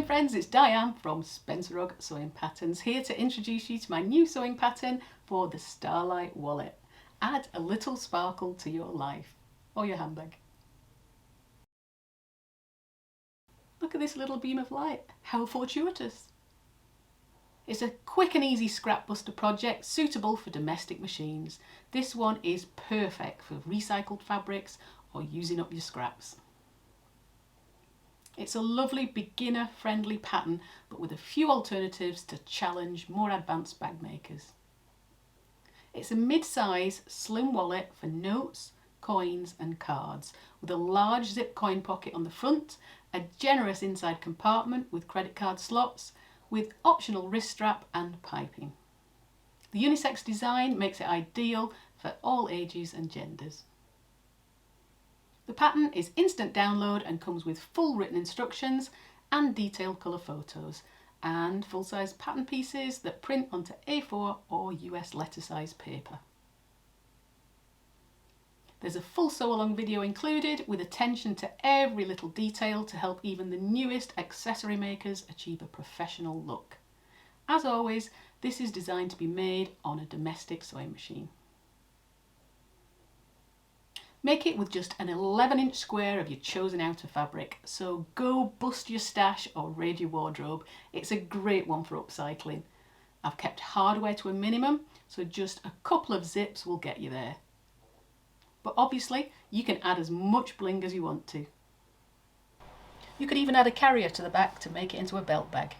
friends, it's Diane from Spencer Rugg Sewing Patterns, here to introduce you to my new sewing pattern for the Starlight Wallet. Add a little sparkle to your life or your handbag. Look at this little beam of light, how fortuitous. It's a quick and easy scrap buster project suitable for domestic machines. This one is perfect for recycled fabrics or using up your scraps. It's a lovely beginner friendly pattern, but with a few alternatives to challenge more advanced bag makers. It's a mid-size slim wallet for notes, coins and cards, with a large zip coin pocket on the front, a generous inside compartment with credit card slots, with optional wrist strap and piping. The unisex design makes it ideal for all ages and genders. The pattern is instant download and comes with full written instructions and detailed colour photos and full-size pattern pieces that print onto A4 or US letter size paper. There's a full sew-along video included with attention to every little detail to help even the newest accessory makers achieve a professional look. As always, this is designed to be made on a domestic sewing machine. Make it with just an 11-inch square of your chosen outer fabric, so go bust your stash or raid your wardrobe. It's a great one for upcycling. I've kept hardware to a minimum, so just a couple of zips will get you there. But obviously, you can add as much bling as you want to. You could even add a carrier to the back to make it into a belt bag.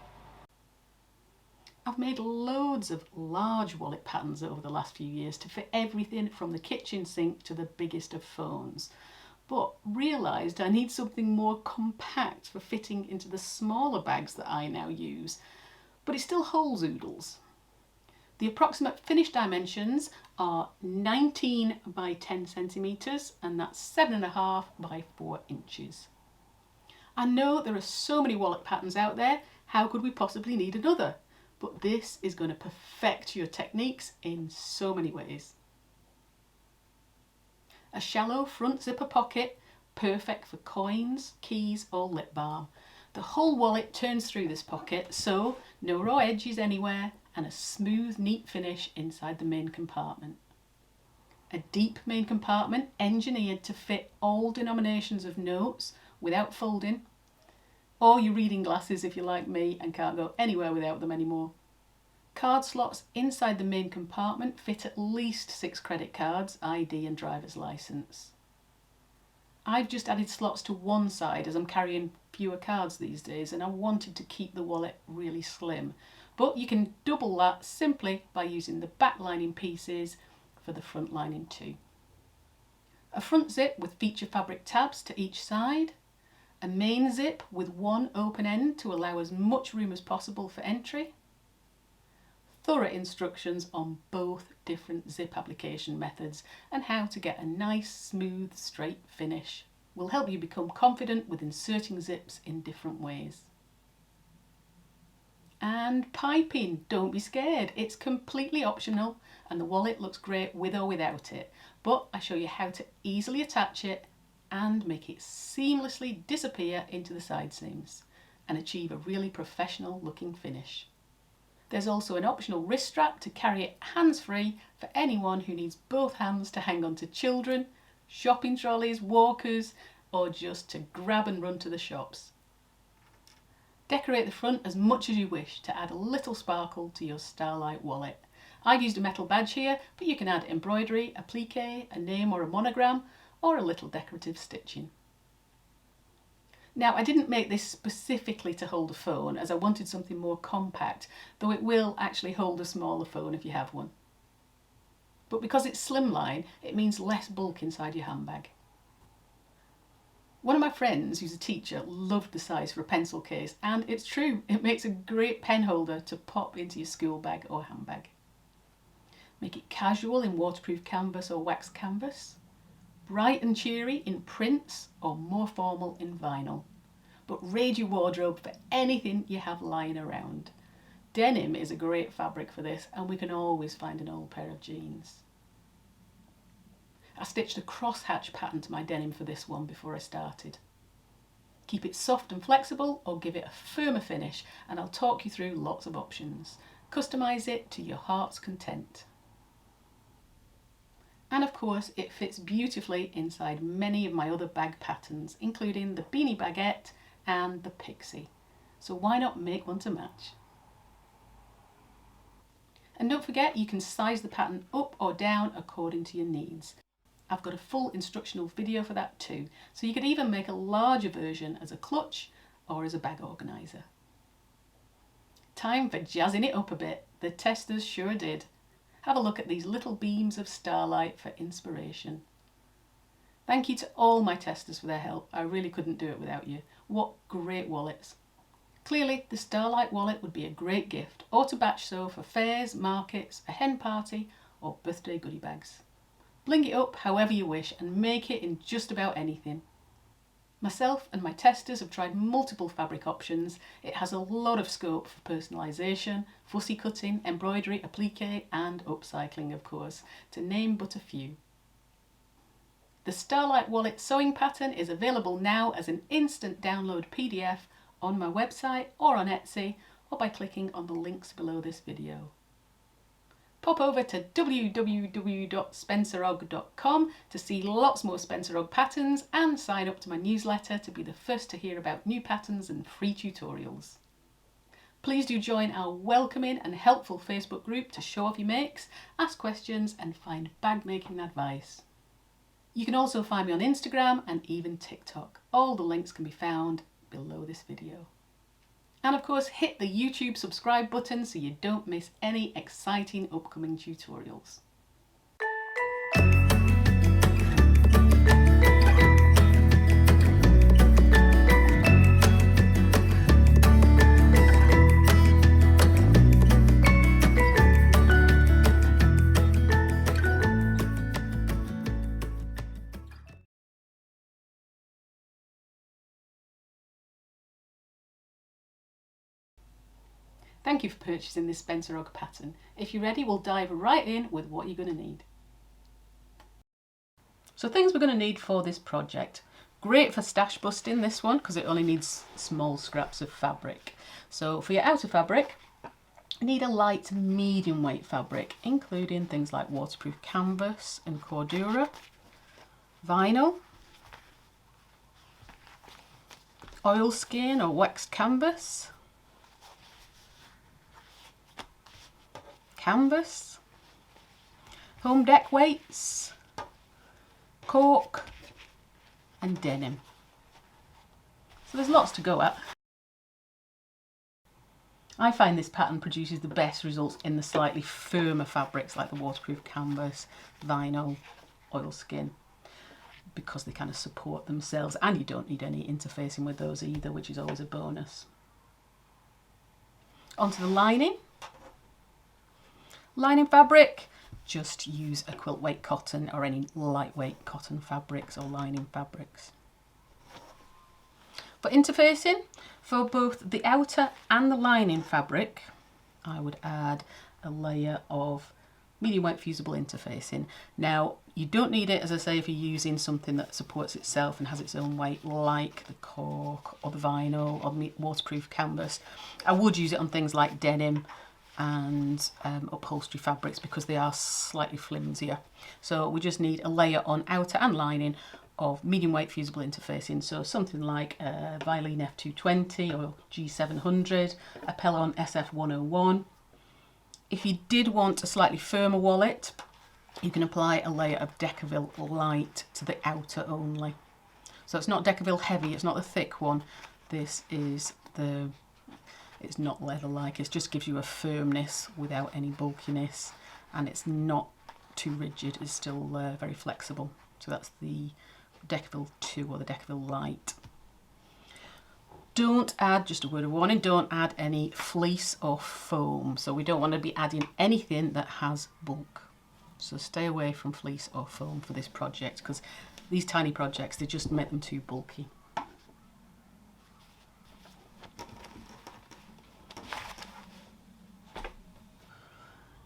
I've made loads of large wallet patterns over the last few years to fit everything from the kitchen sink to the biggest of phones, but realised I need something more compact for fitting into the smaller bags that I now use, but it still holds oodles. The approximate finished dimensions are 19 by 10 centimetres and that's 7.5 by 4 inches. I know there are so many wallet patterns out there, how could we possibly need another? But this is going to perfect your techniques in so many ways. A shallow front zipper pocket, perfect for coins, keys or lip balm. The whole wallet turns through this pocket, so no raw edges anywhere and a smooth, neat finish inside the main compartment. A deep main compartment engineered to fit all denominations of notes without folding, or your reading glasses if you're like me and can't go anywhere without them anymore. Card slots inside the main compartment fit at least 6 credit cards, ID and driver's licence. I've just added slots to one side as I'm carrying fewer cards these days and I wanted to keep the wallet really slim. But you can double that simply by using the back lining pieces for the front lining too. A front zip with feature fabric tabs to each side. A main zip with one open end to allow as much room as possible for entry. Thorough instructions on both different zip application methods and how to get a nice, smooth, straight finish will help you become confident with inserting zips in different ways. And piping, don't be scared, it's completely optional and the wallet looks great with or without it, but I show you how to easily attach it and make it seamlessly disappear into the side seams and achieve a really professional looking finish. There's also an optional wrist strap to carry it hands-free for anyone who needs both hands to hang on to children, shopping trolleys, walkers, or just to grab and run to the shops. Decorate the front as much as you wish to add a little sparkle to your Starlight wallet. I've used a metal badge here, but you can add embroidery, applique, a name or a monogram, or a little decorative stitching. Now, I didn't make this specifically to hold a phone as I wanted something more compact, though it will actually hold a smaller phone if you have one. But because it's slimline, it means less bulk inside your handbag. One of my friends, who's a teacher, loved the size for a pencil case, and it's true, it makes a great pen holder to pop into your school bag or handbag. Make it casual in waterproof canvas or wax canvas. Bright and cheery in prints or more formal in vinyl. But raid your wardrobe for anything you have lying around. Denim is a great fabric for this and we can always find an old pair of jeans. I stitched a crosshatch pattern to my denim for this one before I started. Keep it soft and flexible or give it a firmer finish, and I'll talk you through lots of options. Customise it to your heart's content. And of course it fits beautifully inside many of my other bag patterns, including the beanie baguette and the pixie. So why not make one to match? And don't forget, you can size the pattern up or down according to your needs. I've got a full instructional video for that too, so you could even make a larger version as a clutch or as a bag organiser. Time for jazzing it up a bit. The testers sure did. Have a look at these little beams of starlight for inspiration. Thank you to all my testers for their help. I really couldn't do it without you. What great wallets. Clearly the Starlight wallet would be a great gift, or to batch sew for fairs, markets, a hen party or birthday goodie bags. Bling it up however you wish and make it in just about anything. Myself and my testers have tried multiple fabric options. It has a lot of scope for personalisation, fussy cutting, embroidery, applique and upcycling of course, to name but a few. The Starlight Wallet sewing pattern is available now as an instant download PDF on my website or on Etsy, or by clicking on the links below this video. Pop over to www.spencerogg.com to see lots more Spencer Ogg patterns and sign up to my newsletter to be the first to hear about new patterns and free tutorials. Please do join our welcoming and helpful Facebook group to show off your makes, ask questions and find bag making advice. You can also find me on Instagram and even TikTok. All the links can be found below this video. And of course hit the YouTube subscribe button so you don't miss any exciting upcoming tutorials. Thank you for purchasing this Spencer Ogg pattern. If you're ready, we'll dive right in with what you're going to need. So things we're going to need for this project. Great for stash busting, this one, because it only needs small scraps of fabric. So for your outer fabric, you need a light medium weight fabric, including things like waterproof canvas and cordura, vinyl, oilskin or waxed canvas, canvas, home deck weights, cork and denim. So there's lots to go at. I find this pattern produces the best results in the slightly firmer fabrics like the waterproof canvas, vinyl, oilskin, because they kind of support themselves, and you don't need any interfacing with those either, which is always a bonus. Onto the lining. Lining fabric, just use a quilt weight cotton or any lightweight cotton fabrics or lining fabrics. For interfacing, for both the outer and the lining fabric, I would add a layer of medium weight fusible interfacing. Now, you don't need it, as I say, if you're using something that supports itself and has its own weight, like the cork or the vinyl or the waterproof canvas. I would use it on things like denim and upholstery fabrics because they are slightly flimsier. So we just need a layer on outer and lining of medium weight fusible interfacing, so something like a Vilene F220 or G700, a Pellon SF101. If you did want a slightly firmer wallet, you can apply a layer of Decaville Light to the outer only. So it's not Decaville Heavy, it's not the thick one. This is the, it's not leather-like, it just gives you a firmness without any bulkiness, and it's not too rigid, it's still very flexible. So that's the Decaville 2 or the Decaville Light. Don't add, just a word of warning, don't add any fleece or foam. So we don't want to be adding anything that has bulk. So stay away from fleece or foam for this project, because these tiny projects, they just make them too bulky.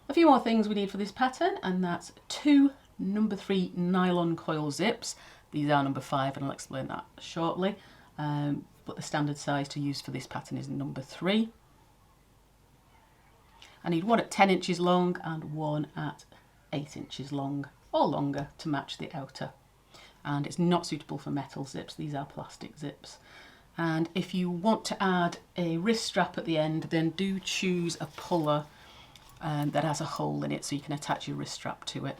A few more things we need for this pattern, and that's 2 number 3 nylon coil zips. These are number 5 and I'll explain that shortly. but the standard size to use for this pattern is number 3. I need one at 10 inches long and one at 8 inches long or longer to match the outer. And it's not suitable for metal zips, these are plastic zips. And if you want to add a wrist strap at the end, then do choose a puller that has a hole in it so you can attach your wrist strap to it.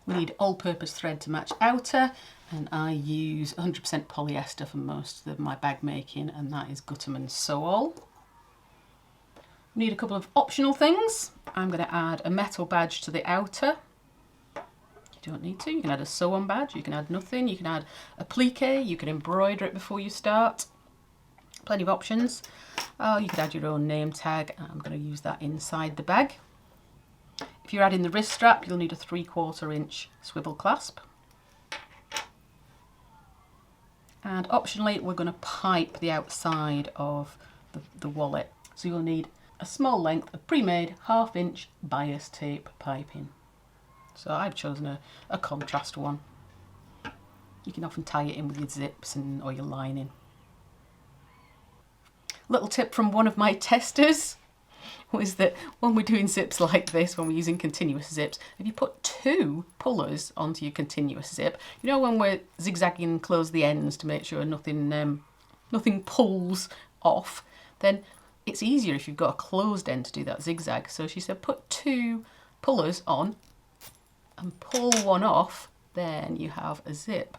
We need all-purpose thread to match outer, and I use 100% polyester for most of my bag making, and that is Gutterman Sew-All. We need a couple of optional things. I'm going to add a metal badge to the outer. You don't need to. You can add a sew-on badge, you can add nothing, you can add a plique, you can embroider it before you start. Plenty of options. You could add your own name tag. I'm going to use that inside the bag. If you're adding the wrist strap, you'll need a 3/4 inch swivel clasp. And optionally, we're going to pipe the outside of the wallet. So you'll need a small length of pre-made 1/2 inch bias tape piping. So I've chosen a contrast one. You can often tie it in with your zips or your lining. Little tip from one of my testers was that when we're doing zips like this, when we're using continuous zips, if you put 2 pullers onto your continuous zip, you know when we're zigzagging and close the ends to make sure nothing pulls off, then it's easier if you've got a closed end to do that zigzag. So she said put 2 pullers on and pull one off, then you have a zip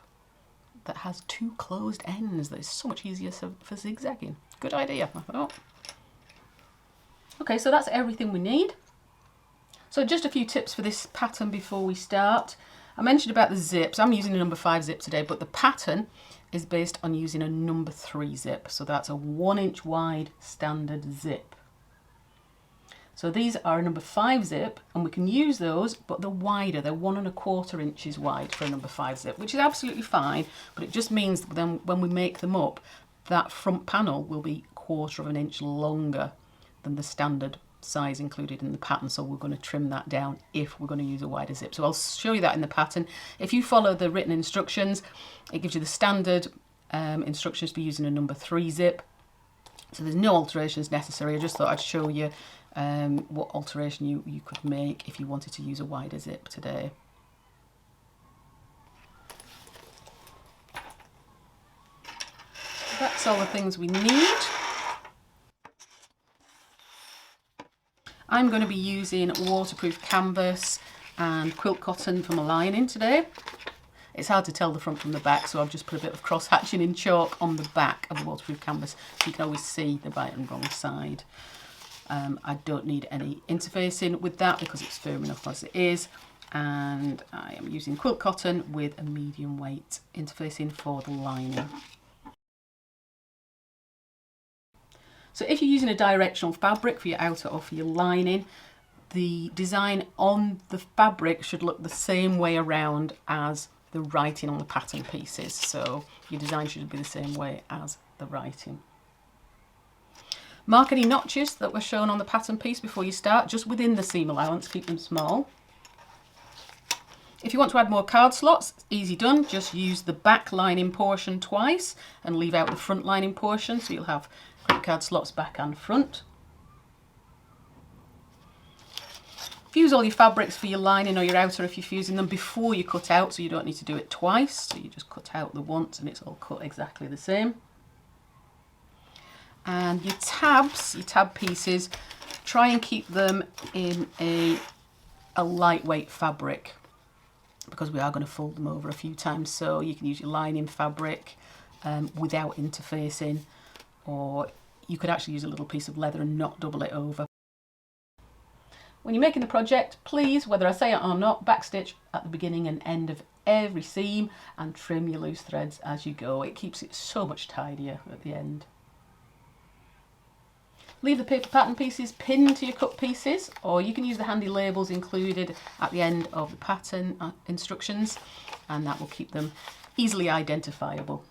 that has 2 closed ends. That is so much easier for zigzagging. Good idea, I thought. Okay, so that's everything we need. So just a few tips for this pattern before we start. I mentioned about the zips. I'm using a number 5 zip today, but the pattern is based on using a number 3 zip. So that's a 1 inch wide standard zip. So these are a number 5 zip, and we can use those, but they're wider. They're 1 1/4 inches wide for a number 5 zip, which is absolutely fine, but it just means that then when we make them up, that front panel will be 1/4 inch longer than the standard size included in the pattern. So we're going to trim that down if we're going to use a wider zip. So I'll show you that in the pattern. If you follow the written instructions, it gives you the standard instructions for using a number 3 zip. So there's no alterations necessary. I just thought I'd show you what alteration you could make if you wanted to use a wider zip today. So that's all the things we need. I'm going to be using waterproof canvas and quilt cotton for my lining today. It's hard to tell the front from the back, so I've just put a bit of cross hatching in chalk on the back of the waterproof canvas so you can always see the right and wrong side. I don't need any interfacing with that because it's firm enough as it is, and I am using quilt cotton with a medium weight interfacing for the lining. So if you're using a directional fabric for your outer or for your lining, the design on the fabric should look the same way around as the writing on the pattern pieces. So your design should be the same way as the writing. Mark any notches that were shown on the pattern piece before you start, just within the seam allowance, keep them small. If you want to add more card slots, easy done, just use the back lining portion twice and leave out the front lining portion, so you'll have credit card slots back and front. Fuse all your fabrics for your lining or your outer if you're fusing them before you cut out, so you don't need to do it twice. So you just cut out the once and it's all cut exactly the same. And your tabs, your tab pieces, try and keep them in a lightweight fabric because we are going to fold them over a few times. So you can use your lining fabric without interfacing, or you could actually use a little piece of leather and not double it over. When you're making the project, please, whether I say it or not, backstitch at the beginning and end of every seam and trim your loose threads as you go. It keeps it so much tidier at the end. Leave the paper pattern pieces pinned to your cut pieces, or you can use the handy labels included at the end of the pattern instructions, and that will keep them easily identifiable.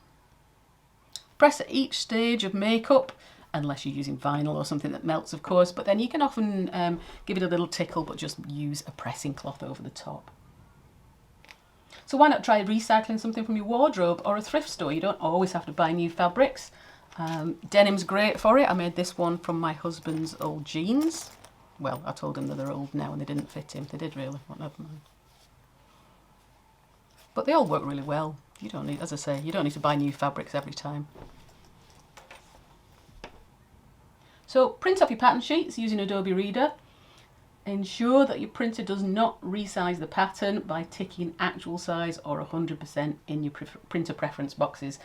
Press at each stage of makeup, unless you're using vinyl or something that melts, of course, but then you can often give it a little tickle, but just use a pressing cloth over the top. So why not try recycling something from your wardrobe or a thrift store? You don't always have to buy new fabrics. Denim's great for it. I made this one from my husband's old jeans. Well, I told him that they're old now and they didn't fit him. They did really, but never mind. But they all work really well. You don't need, as I say, you don't need to buy new fabrics every time. So print off your pattern sheets using Adobe Reader. Ensure that your printer does not resize the pattern by ticking actual size or 100% in your printer preference boxes.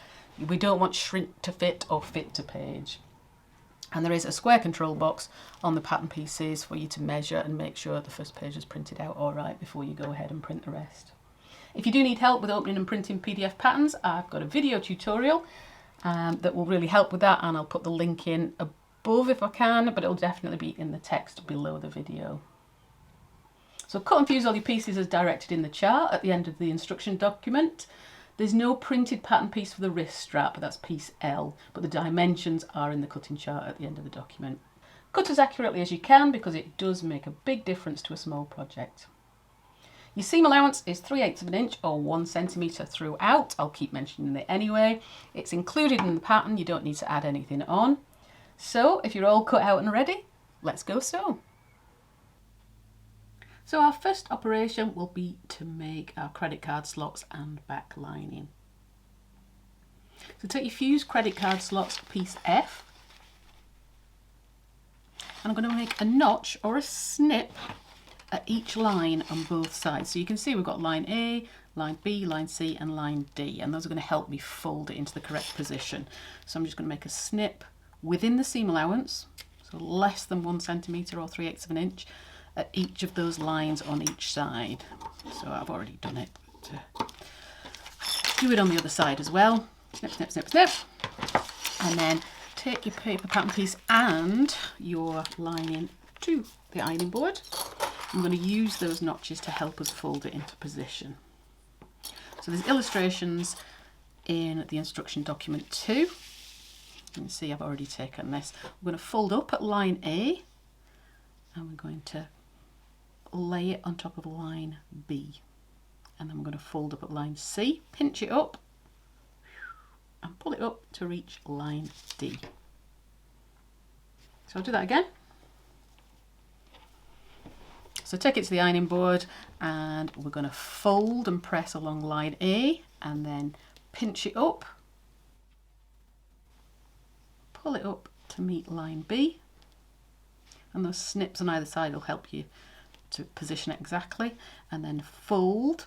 We don't want shrink to fit or fit to page. And there is a square control box on the pattern pieces for you to measure and make sure the first page is printed out all right before you go ahead and print the rest. If you do need help with opening and printing PDF patterns, I've got a video tutorial that will really help with that, and I'll put the link in above if I can, but it'll definitely be in the text below the video. So cut and fuse all your pieces as directed in the chart at the end of the instruction document. There's no printed pattern piece for the wrist strap, that's piece L, but the dimensions are in the cutting chart at the end of the document. Cut as accurately as you can because it does make a big difference to a small project. Your seam allowance is 3/8 of an inch or 1 centimetre throughout. I'll keep mentioning it anyway. It's included in the pattern, you don't need to add anything on. So if you're all cut out and ready, let's go sew. So our first operation will be to make our credit card slots and back lining. So take your fused credit card slots, piece F, and I'm going to make a notch or a snip at each line on both sides. So you can see we've got line A, line B, line C and line D, and those are going to help me fold it into the correct position. So I'm just going to make a snip within the seam allowance, so less than 1 centimetre or 3/8 of an inch, at each of those lines on each side. So I've already done it, but do it on the other side as well. Snip, snip, snip, snip. And then take your paper pattern piece and your lining to the ironing board. I'm going to use those notches to help us fold it into position. So there's illustrations in the instruction document too. You can see I've already taken this. We're going to fold up at line A and we're going to lay it on top of line B, and then we're going to fold up at line C, pinch it up and pull it up to reach line D. So I'll do that again. So take it to the ironing board and we're going to fold and press along line A and then pinch it up, pull it up to meet line B, and those snips on either side will help you to position it exactly, and then fold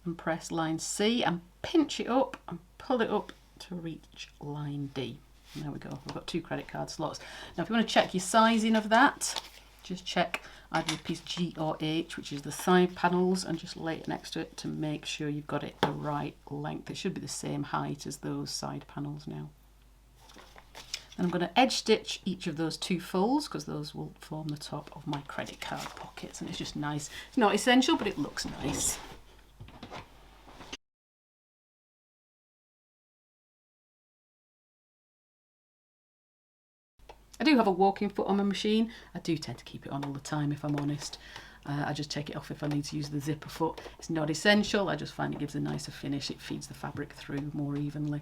and press line C and pinch it up and pull it up to reach line D. And there we go, we've got 2 credit card slots. Now if you want to check your sizing of that, just check either your piece G or H, which is the side panels, and just lay it next to it to make sure you've got it the right length. It should be the same height as those side panels now. And I'm going to edge stitch each of those 2 folds because those will form the top of my credit card pockets, and it's just nice. It's not essential, but it looks nice. I do have a walking foot on my machine. I do tend to keep it on all the time if I'm honest. I just take it off if I need to use the zipper foot. It's not essential, I just find it gives a nicer finish. It feeds the fabric through more evenly.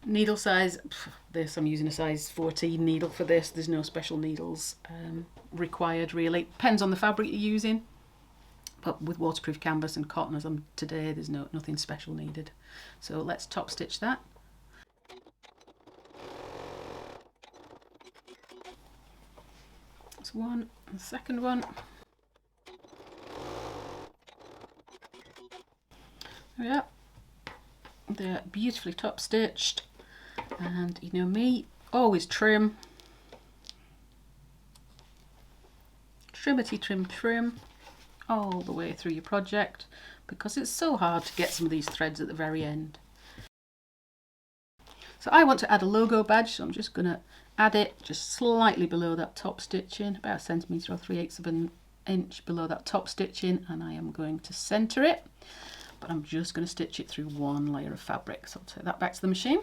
Needle size, I'm using a size 14 needle for this. There's no special needles required really. Depends on the fabric you're using. But with waterproof canvas and cotton as I'm today, there's nothing special needed. So let's top stitch that. That's one, and the second one. There we are. They're beautifully top stitched, and you know me, always trim. Trimmity trim trim all the way through your project because it's so hard to get some of these threads at the very end. So I want to add a logo badge, so I'm just going to add it just slightly below that top stitching, about 1 centimetre or 3/8 of an inch below that top stitching, and I am going to centre it, but I'm just going to stitch it through 1 layer of fabric. So I'll take that back to the machine.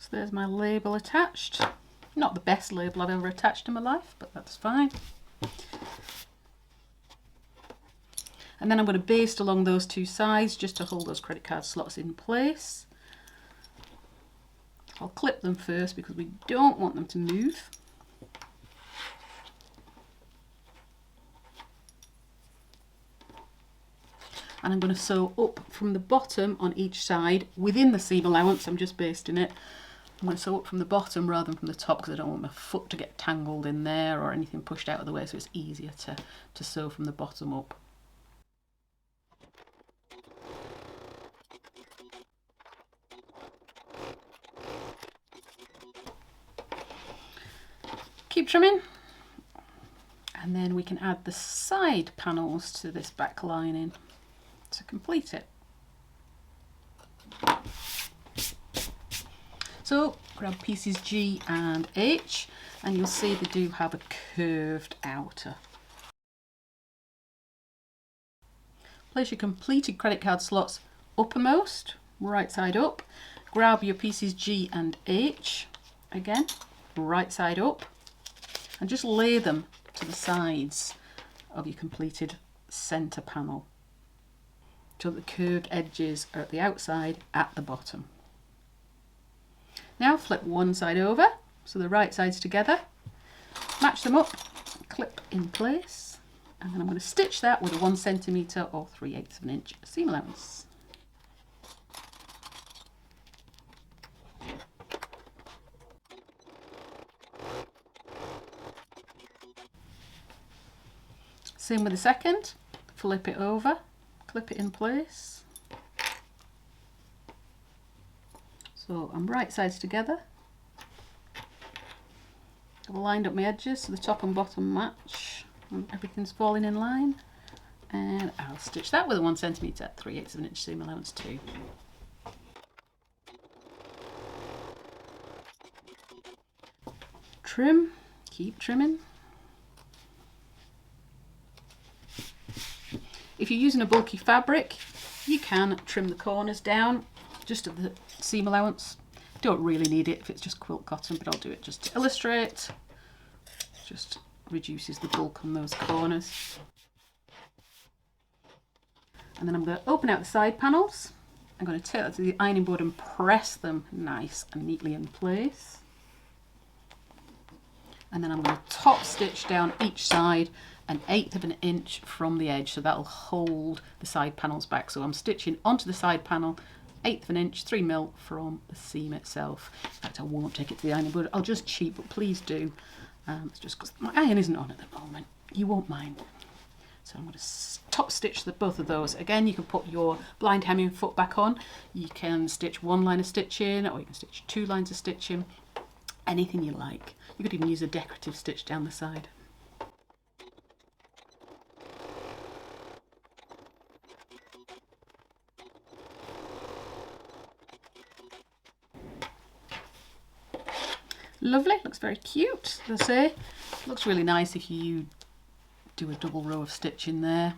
So there's my label attached. Not the best label I've ever attached in my life, but that's fine. And then I'm going to baste along those two sides just to hold those credit card slots in place. I'll clip them first because we don't want them to move. And I'm going to sew up from the bottom on each side within the seam allowance. I'm just basting it. I'm going to sew up from the bottom rather than from the top because I don't want my foot to get tangled in there or anything pushed out of the way, so it's easier to sew from the bottom up. Keep trimming, and then we can add the side panels to this back lining to complete it. So grab pieces G and H, and you'll see they do have a curved outer. Place your completed credit card slots uppermost, right side up. Grab your pieces G and H, again, right side up, and just lay them to the sides of your completed centre panel so that the curved edges are at the outside at the bottom. Now flip one side over so the right sides together, match them up, clip in place, and then I'm going to stitch that with a 1 centimetre or 3/8 of an inch seam allowance. Same with the second, flip it over, clip it in place. So I'm right sides together. I've lined up my edges so the top and bottom match and everything's falling in line. And I'll stitch that with a 1 centimetre, 3/8 of an inch seam allowance too. Trim, keep trimming. If you're using a bulky fabric, you can trim the corners down just at the seam allowance. Don't really need it if it's just quilt cotton, but I'll do it just to illustrate. Just reduces the bulk on those corners. And then I'm going to open out the side panels. I'm going to take that to the ironing board and press them nice and neatly in place. And then I'm going to top stitch down each side 1/8 of an inch from the edge, so that'll hold the side panels back. So I'm stitching onto the side panel 1/8 of an inch, 3 mil from the seam itself. In fact, I won't take it to the ironing board, I'll just cheat, but please do. It's just because my iron isn't on at the moment. You won't mind. So I'm going to top stitch both of those. Again, you can put your blind hemming foot back on. You can stitch 1 line of stitching, or you can stitch 2 lines of stitching. Anything you like. You could even use a decorative stitch down the side. Lovely, looks very cute, as I say. Looks really nice if you do a double row of stitching there.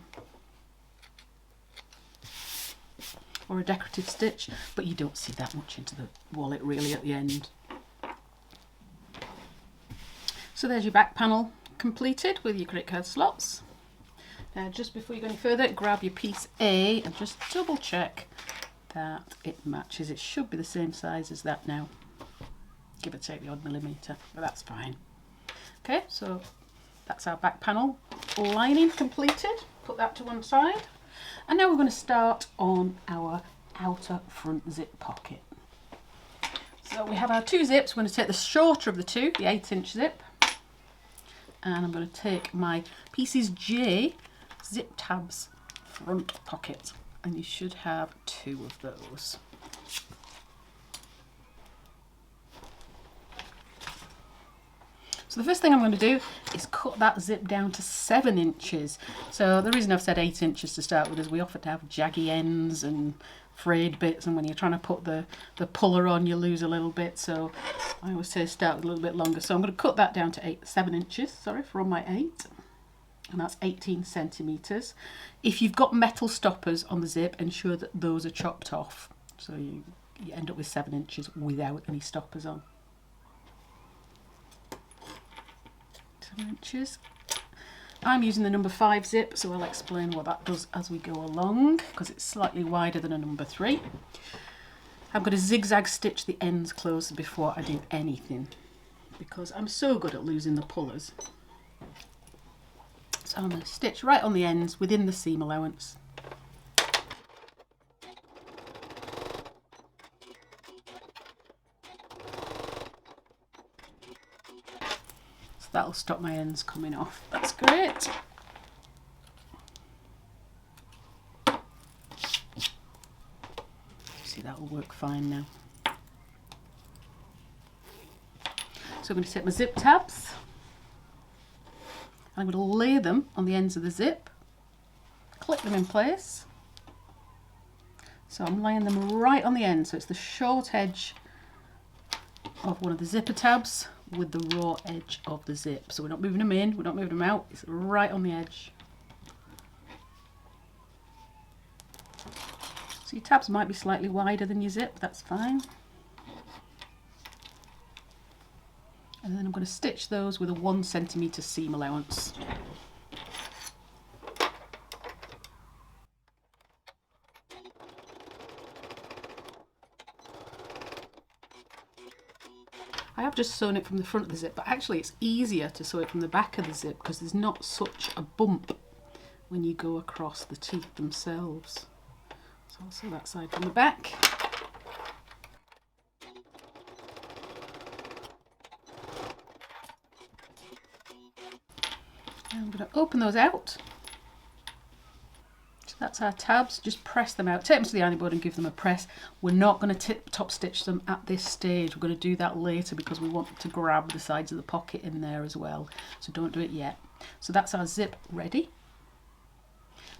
Or a decorative stitch, but you don't see that much into the wallet really at the end. So there's your back panel completed with your credit card slots. Now just before you go any further, grab your piece A and just double check that it matches. It should be the same size as that now. Give or take the odd millimetre, but that's fine. Okay, so that's our back panel lining completed. Put that to one side. And now we're going to start on our outer front zip pocket. So we have our 2 zips. We're going to take the shorter of the 2, the 8-inch zip. And I'm going to take my pieces J zip tabs front pocket. And you should have 2 of those. So the first thing I'm going to do is cut that zip down to 7 inches. So the reason I've said 8 inches to start with is we often have jaggy ends and frayed bits, and when you're trying to put the puller on you lose a little bit, so I always say start with a little bit longer. So I'm going to cut that down to 7 inches, sorry, from my 8, and that's 18 centimetres. If you've got metal stoppers on the zip, ensure that those are chopped off. So you you end up with 7 inches without any stoppers on. 7 inches. I'm using the number 5 zip, so I'll explain what that does as we go along, because it's slightly wider than a number 3. I'm going to zigzag stitch the ends closer before I do anything, because I'm so good at losing the pullers. So I'm going to stitch right on the ends within the seam allowance. So that'll stop my ends coming off. That's great. See, that'll work fine now. So I'm going to take my zip tabs. I'm going to lay them on the ends of the zip, clip them in place. So I'm laying them right on the end, so it's the short edge of one of the zipper tabs with the raw edge of the zip. So we're not moving them in, we're not moving them out, it's right on the edge. So your tabs might be slightly wider than your zip, that's fine. And then I'm going to stitch those with a 1 centimetre seam allowance. I have just sewn it from the front of the zip, but actually it's easier to sew it from the back of the zip because there's not such a bump when you go across the teeth themselves. So I'll sew that side from the back. I'm going to open those out. So that's our tabs, just press them out, take them to the ironing board and give them a press. We're not going to top stitch them at this stage, we're going to do that later because we want to grab the sides of the pocket in there as well, so don't do it yet. So that's our zip ready.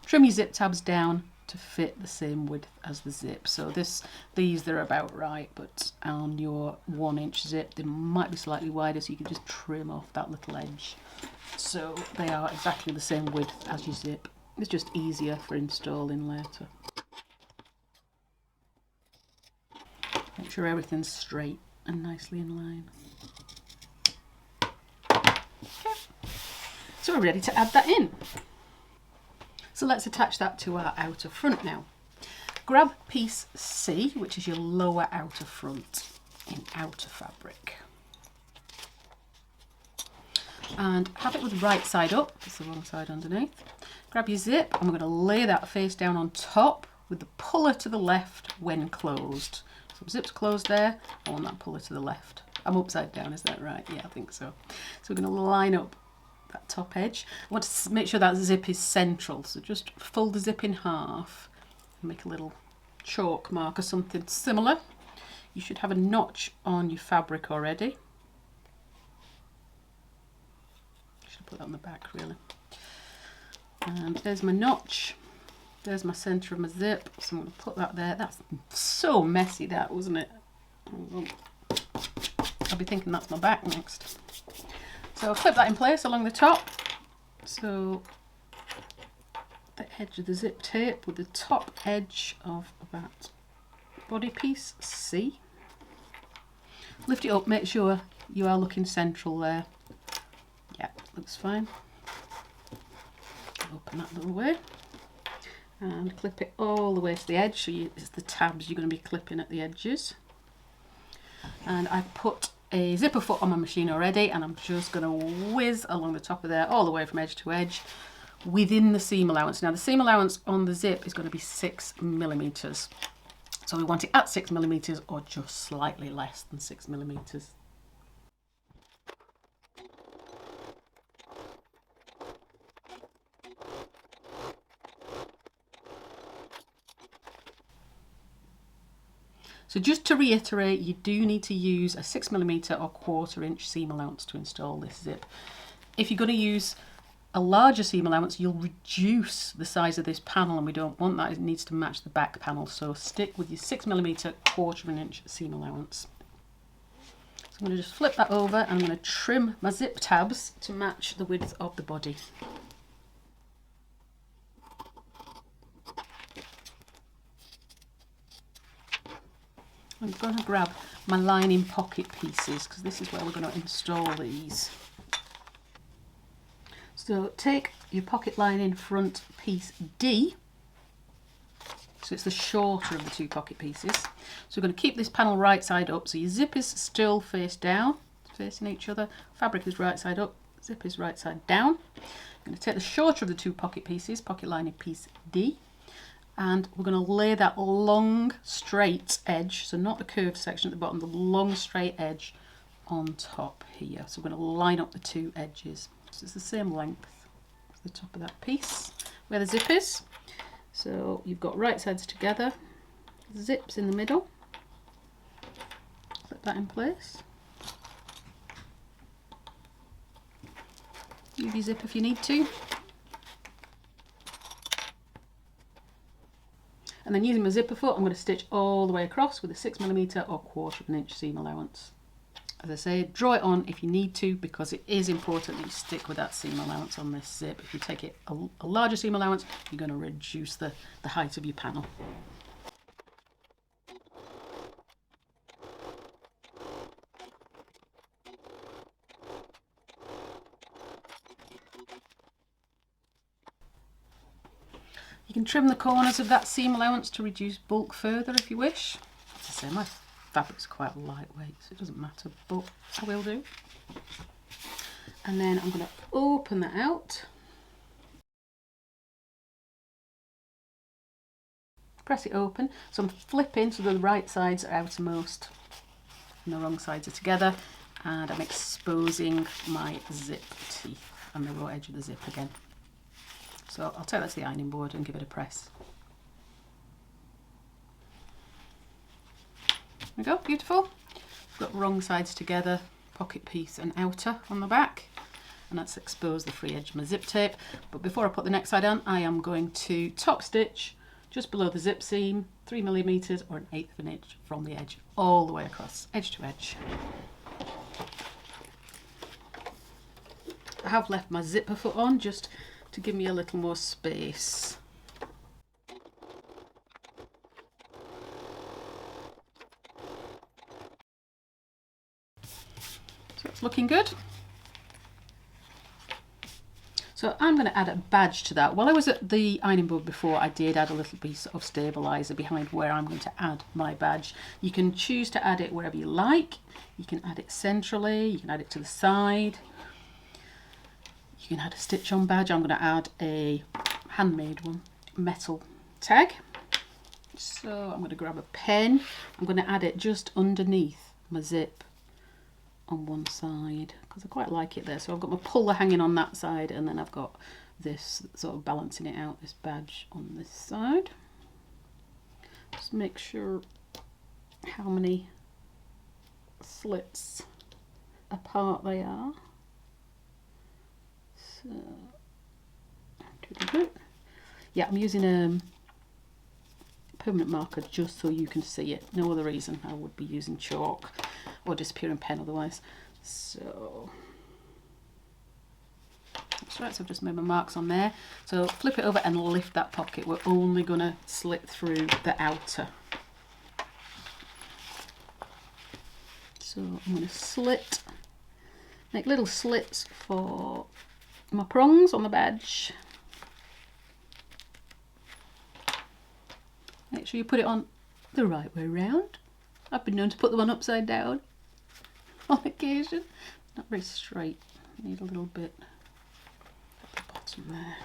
Trim your zip tabs down to fit the same width as the zip. So these they're about right, but on your 1 inch zip they might be slightly wider, so you can just trim off that little edge. So they are exactly the same width as your zip. It's just easier for installing later. Make sure everything's straight and nicely in line. Okay. So we're ready to add that in. So let's attach that to our outer front now. Grab piece C, which is your lower outer front in outer fabric. And have it with the right side up, it's the wrong side underneath. Grab your zip and we're going to lay that face down on top with the puller to the left when closed. So zip's closed there, I want that puller to the left. I'm upside down, is that right? Yeah, I think so. So we're going to line up that top edge. I want to make sure that zip is central, so just fold the zip in half and make a little chalk mark or something similar. You should have a notch on your fabric already. Put that on the back really. And there's my notch, there's my centre of my zip, so I'm going to put that there. That's so messy, that, wasn't it? I'll be thinking that's my back next. So I'll clip that in place along the top, so the edge of the zip tape with the top edge of that body piece C. Lift it up, make sure you are looking central there. Yeah, looks fine. Open that little way and clip it all the way to the edge, so it's the tabs you're going to be clipping at the edges. And I've put a zipper foot on my machine already, and I'm just going to whiz along the top of there all the way from edge to edge within the seam allowance. Now the seam allowance on the zip is going to be 6mm, so we want it at 6mm or just slightly less than 6mm. So just to reiterate, you do need to use a 6mm or 1/4 inch seam allowance to install this zip. If you're going to use a larger seam allowance, you'll reduce the size of this panel, and we don't want that. It needs to match the back panel, so stick with your 6mm 1/4 inch seam allowance. So I'm going to just flip that over and I'm going to trim my zip tabs to match the width of the body. I'm going to grab my lining pocket pieces because this is where we're going to install these. So take your pocket lining front piece D. So it's the shorter of the two pocket pieces. So we're going to keep this panel right side up. So your zip is still face down, facing each other. Fabric is right side up, zip is right side down. I'm going to take the shorter of the two pocket pieces, pocket lining piece D, and we're going to lay that long straight edge, so not the curved section at the bottom, the long straight edge on top here. So we're going to line up the two edges. So it's the same length as the top of that piece where the zip is. So you've got right sides together, zips in the middle, put that in place. Use your zip if you need to. And then using my zipper foot, I'm going to stitch all the way across with a 6mm or 1/4 inch seam allowance. As I say, draw it on if you need to, because it is important that you stick with that seam allowance on this zip. If you take it a larger seam allowance, you're going to reduce the height of your panel. You can trim the corners of that seam allowance to reduce bulk further if you wish. As I say, my fabric's quite lightweight, so it doesn't matter, but I will do. And then I'm going to open that out. Press it open. So I'm flipping so the right sides are outermost and the wrong sides are together. And I'm exposing my zip teeth and the raw edge of the zip again. So I'll take that to the ironing board and give it a press. There we go, beautiful. Got wrong sides together, pocket piece and outer on the back. And that's exposed the free edge of my zip tape. But before I put the next side on, I am going to top stitch just below the zip seam, 3mm or 1/8 of an inch from the edge, all the way across, edge to edge. I have left my zipper foot on just to give me a little more space. So it's looking good. So I'm going to add a badge to that. While I was at the ironing board before, I did add a little piece of stabiliser behind where I'm going to add my badge. You can choose to add it wherever you like. You can add it centrally, you can add it to the side. You can add a stitch on badge. I'm going to add a handmade one, metal tag. So I'm going to grab a pen. I'm going to add it just underneath my zip on one side because I quite like it there. So I've got my puller hanging on that side, and then I've got this sort of balancing it out, this badge on this side. Just make sure how many slits apart they are. So, yeah, I'm using a permanent marker just so you can see it. No other reason. I would be using chalk or disappearing pen otherwise. So that's right, so I've just made my marks on there. So flip it over and lift that pocket. We're only going to slit through the outer. So I'm going to slit, make little slits for my prongs on the badge. Make sure you put it on the right way round. I've been known to put them on upside down on occasion. Not very straight. Need a little bit at the bottom there.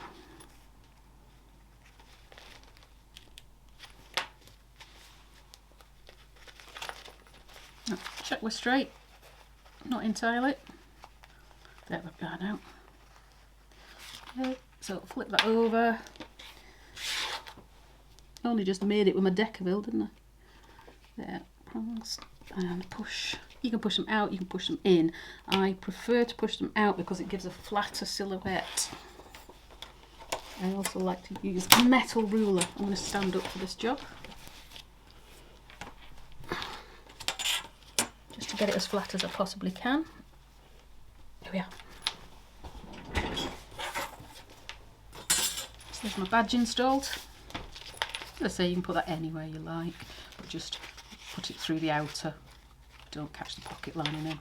Now, check we're straight. Not entirely. There we've gone out. Okay, so flip that over. I only just made it with my Decaville, didn't I? There, prongs, and push. You can push them out, you can push them in. I prefer to push them out because it gives a flatter silhouette. I also like to use a metal ruler. I'm going to stand up for this job. Just to get it as flat as I possibly can. There we are. So there's my badge installed. As I say, you can put that anywhere you like, but just put put it through the outer. Don't catch the pocket lining in.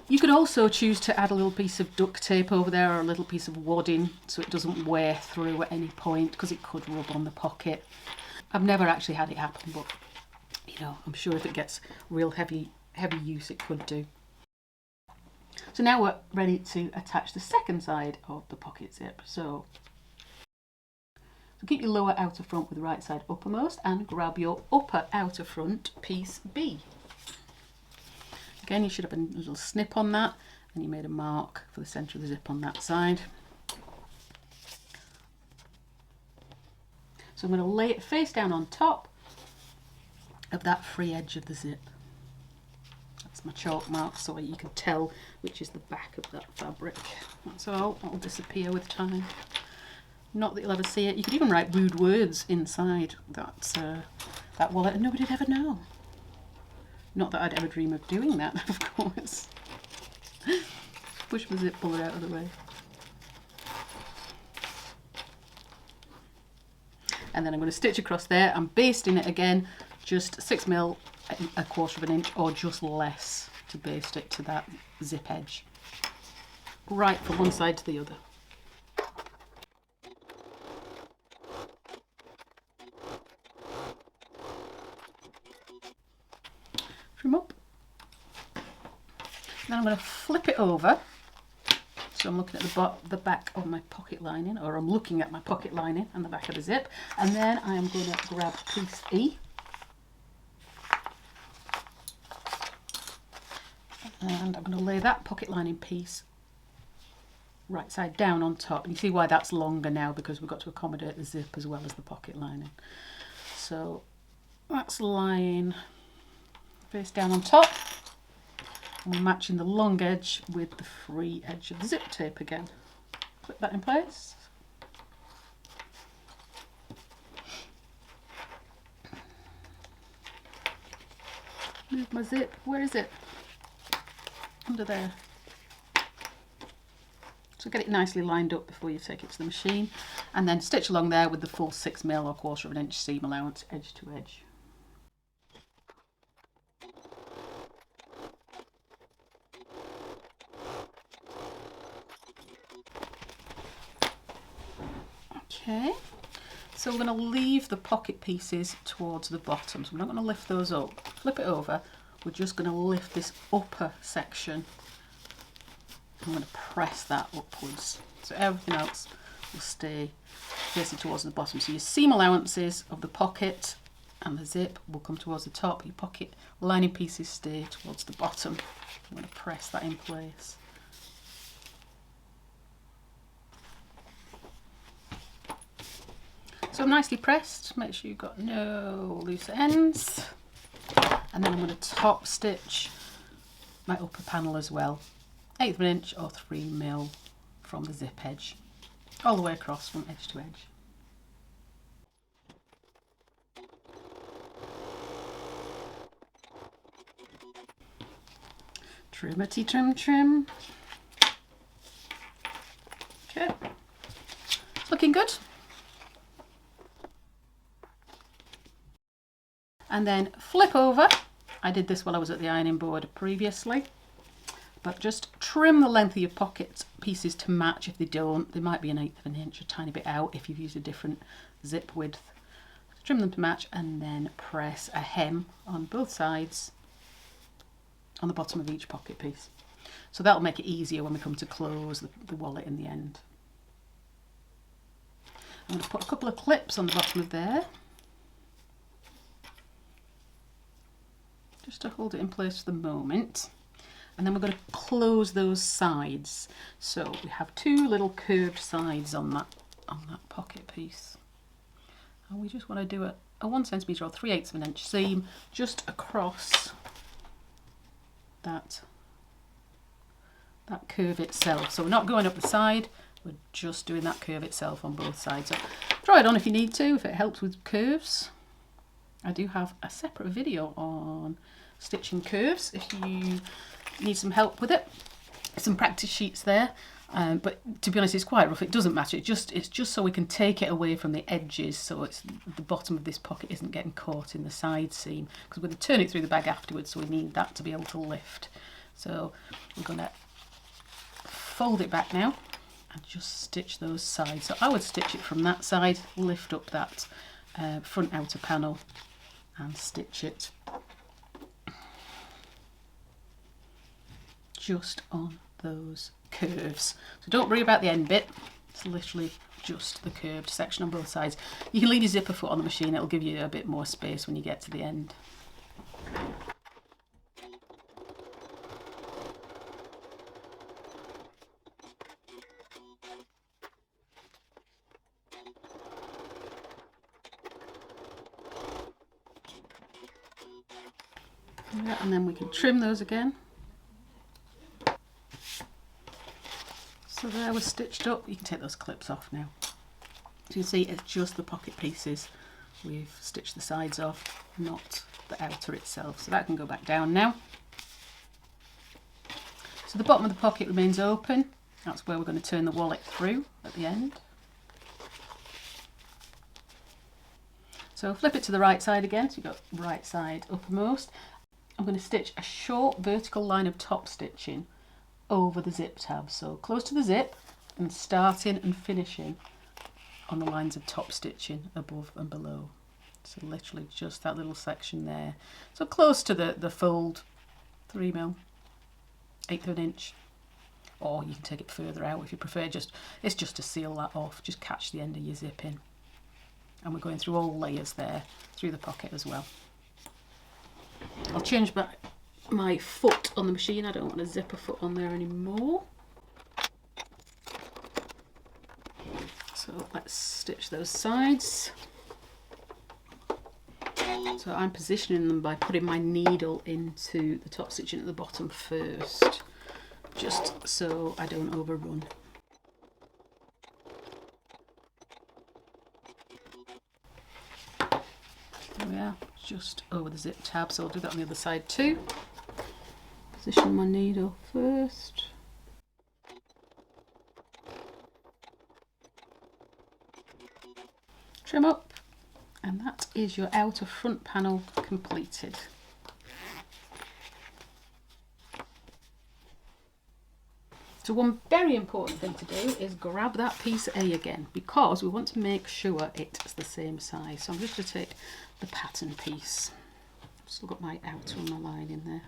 You could also choose to add a little piece of duct tape over there or a little piece of wadding so it doesn't wear through at any point, because it could rub on the pocket. I've never actually had it happen, but you know, I'm sure if it gets real heavy use, it could do. So now we're ready to attach the second side of the pocket zip. So keep your lower outer front with the right side uppermost and grab your upper outer front piece B. Again, you should have a little snip on that, and you made a mark for the centre of the zip on that side. So I'm going to lay it face down on top of that free edge of the zip. That's my chalk mark so you can tell which is the back of that fabric. That's all, it'll disappear with time. Not that you'll ever see it. You could even write rude words inside that wallet and nobody'd ever know. Not that I'd ever dream of doing that, of course. Push the zip bullet out of the way. And then I'm going to stitch across there. I'm basting it again, just 6mm, 1/4 inch, or just less to baste it to that zip edge. Right from one side to the other. Trim up. Then I'm going to flip it over. So I'm looking at the back of my pocket lining, or I'm looking at my pocket lining and the back of the zip. And then I am going to grab piece E. And I'm going to lay that pocket lining piece right side down on top. And you see why that's longer now, because we've got to accommodate the zip as well as the pocket lining. So that's lying face down on top. And we're matching the long edge with the free edge of the zip tape again. Clip that in place. Move my zip. Where is it? Under there. So get it nicely lined up before you take it to the machine, and then stitch along there with the full 6mm or 1/4 inch seam allowance edge to edge. Okay, so we're going to leave the pocket pieces towards the bottom, so we're not going to lift those up. Flip it over, we're just going to lift this upper section. I'm going to press that upwards, so everything else will stay facing towards the bottom. So your seam allowances of the pocket and the zip will come towards the top, your pocket lining pieces stay towards the bottom. I'm going to press that in place. So nicely pressed, make sure you've got no loose ends. And then I'm going to top stitch my upper panel as well. 1/8 inch or 3mm from the zip edge, all the way across from edge to edge. Trimmity trim trim. Okay, it's looking good. And then flip over. I did this while I was at the ironing board previously, but just trim the length of your pocket pieces to match. If they don't, they might be 1/8 inch, a tiny bit out if you've used a different zip width. Trim them to match, and then press a hem on both sides on the bottom of each pocket piece. So that'll make it easier when we come to close the wallet in the end. I'm going to put a couple of clips on the bottom of there, just to hold it in place for the moment. And then we're going to close those sides. So we have two little curved sides on that pocket piece. And we just want to do a 1 centimetre or 3/8 inch seam just across that curve itself. So we're not going up the side, we're just doing that curve itself on both sides. So try it on if you need to, if it helps with curves. I do have a separate video on stitching curves if you need some help with it. Some practice sheets there. But to be honest, it's quite rough. It doesn't matter. It's just so we can take it away from the edges, so it's the bottom of this pocket isn't getting caught in the side seam, because we're going to turn it through the bag afterwards, so we need that to be able to lift. So we're going to fold it back now and just stitch those sides. So I would stitch it from that side, lift up that front outer panel and stitch it just on those curves. So don't worry about the end bit, it's literally just the curved section on both sides. You can leave your zipper foot on the machine, it'll give you a bit more space when you get to the end. Yeah, and then we can trim those again. So there we're stitched up. You can take those clips off now. So you can see it's just the pocket pieces. We've stitched the sides off, not the outer itself. So that can go back down now. So the bottom of the pocket remains open. That's where we're going to turn the wallet through at the end. So flip it to the right side again. So you've got right side uppermost. I'm going to stitch a short vertical line of top stitching over the zip tab, so close to the zip, and starting and finishing on the lines of top stitching above and below. So literally just that little section there. So close to the fold, 3mm, 1/8 of an inch, or you can take it further out if you prefer. It's just to seal that off, just catch the end of your zip in. And we're going through all layers there, through the pocket as well. I'll change back my foot on the machine. I don't want a zipper foot on there anymore. So let's stitch those sides. So I'm positioning them by putting my needle into the top stitching at the bottom first, just so I don't overrun. There we are, just over the zip tab, so I'll do that on the other side too. Position my needle first. Trim up, and that is your outer front panel completed. So one very important thing to do is grab that piece A again, because we want to make sure it's the same size. So I'm just going to take the pattern piece. I've still got my outer and my line in there.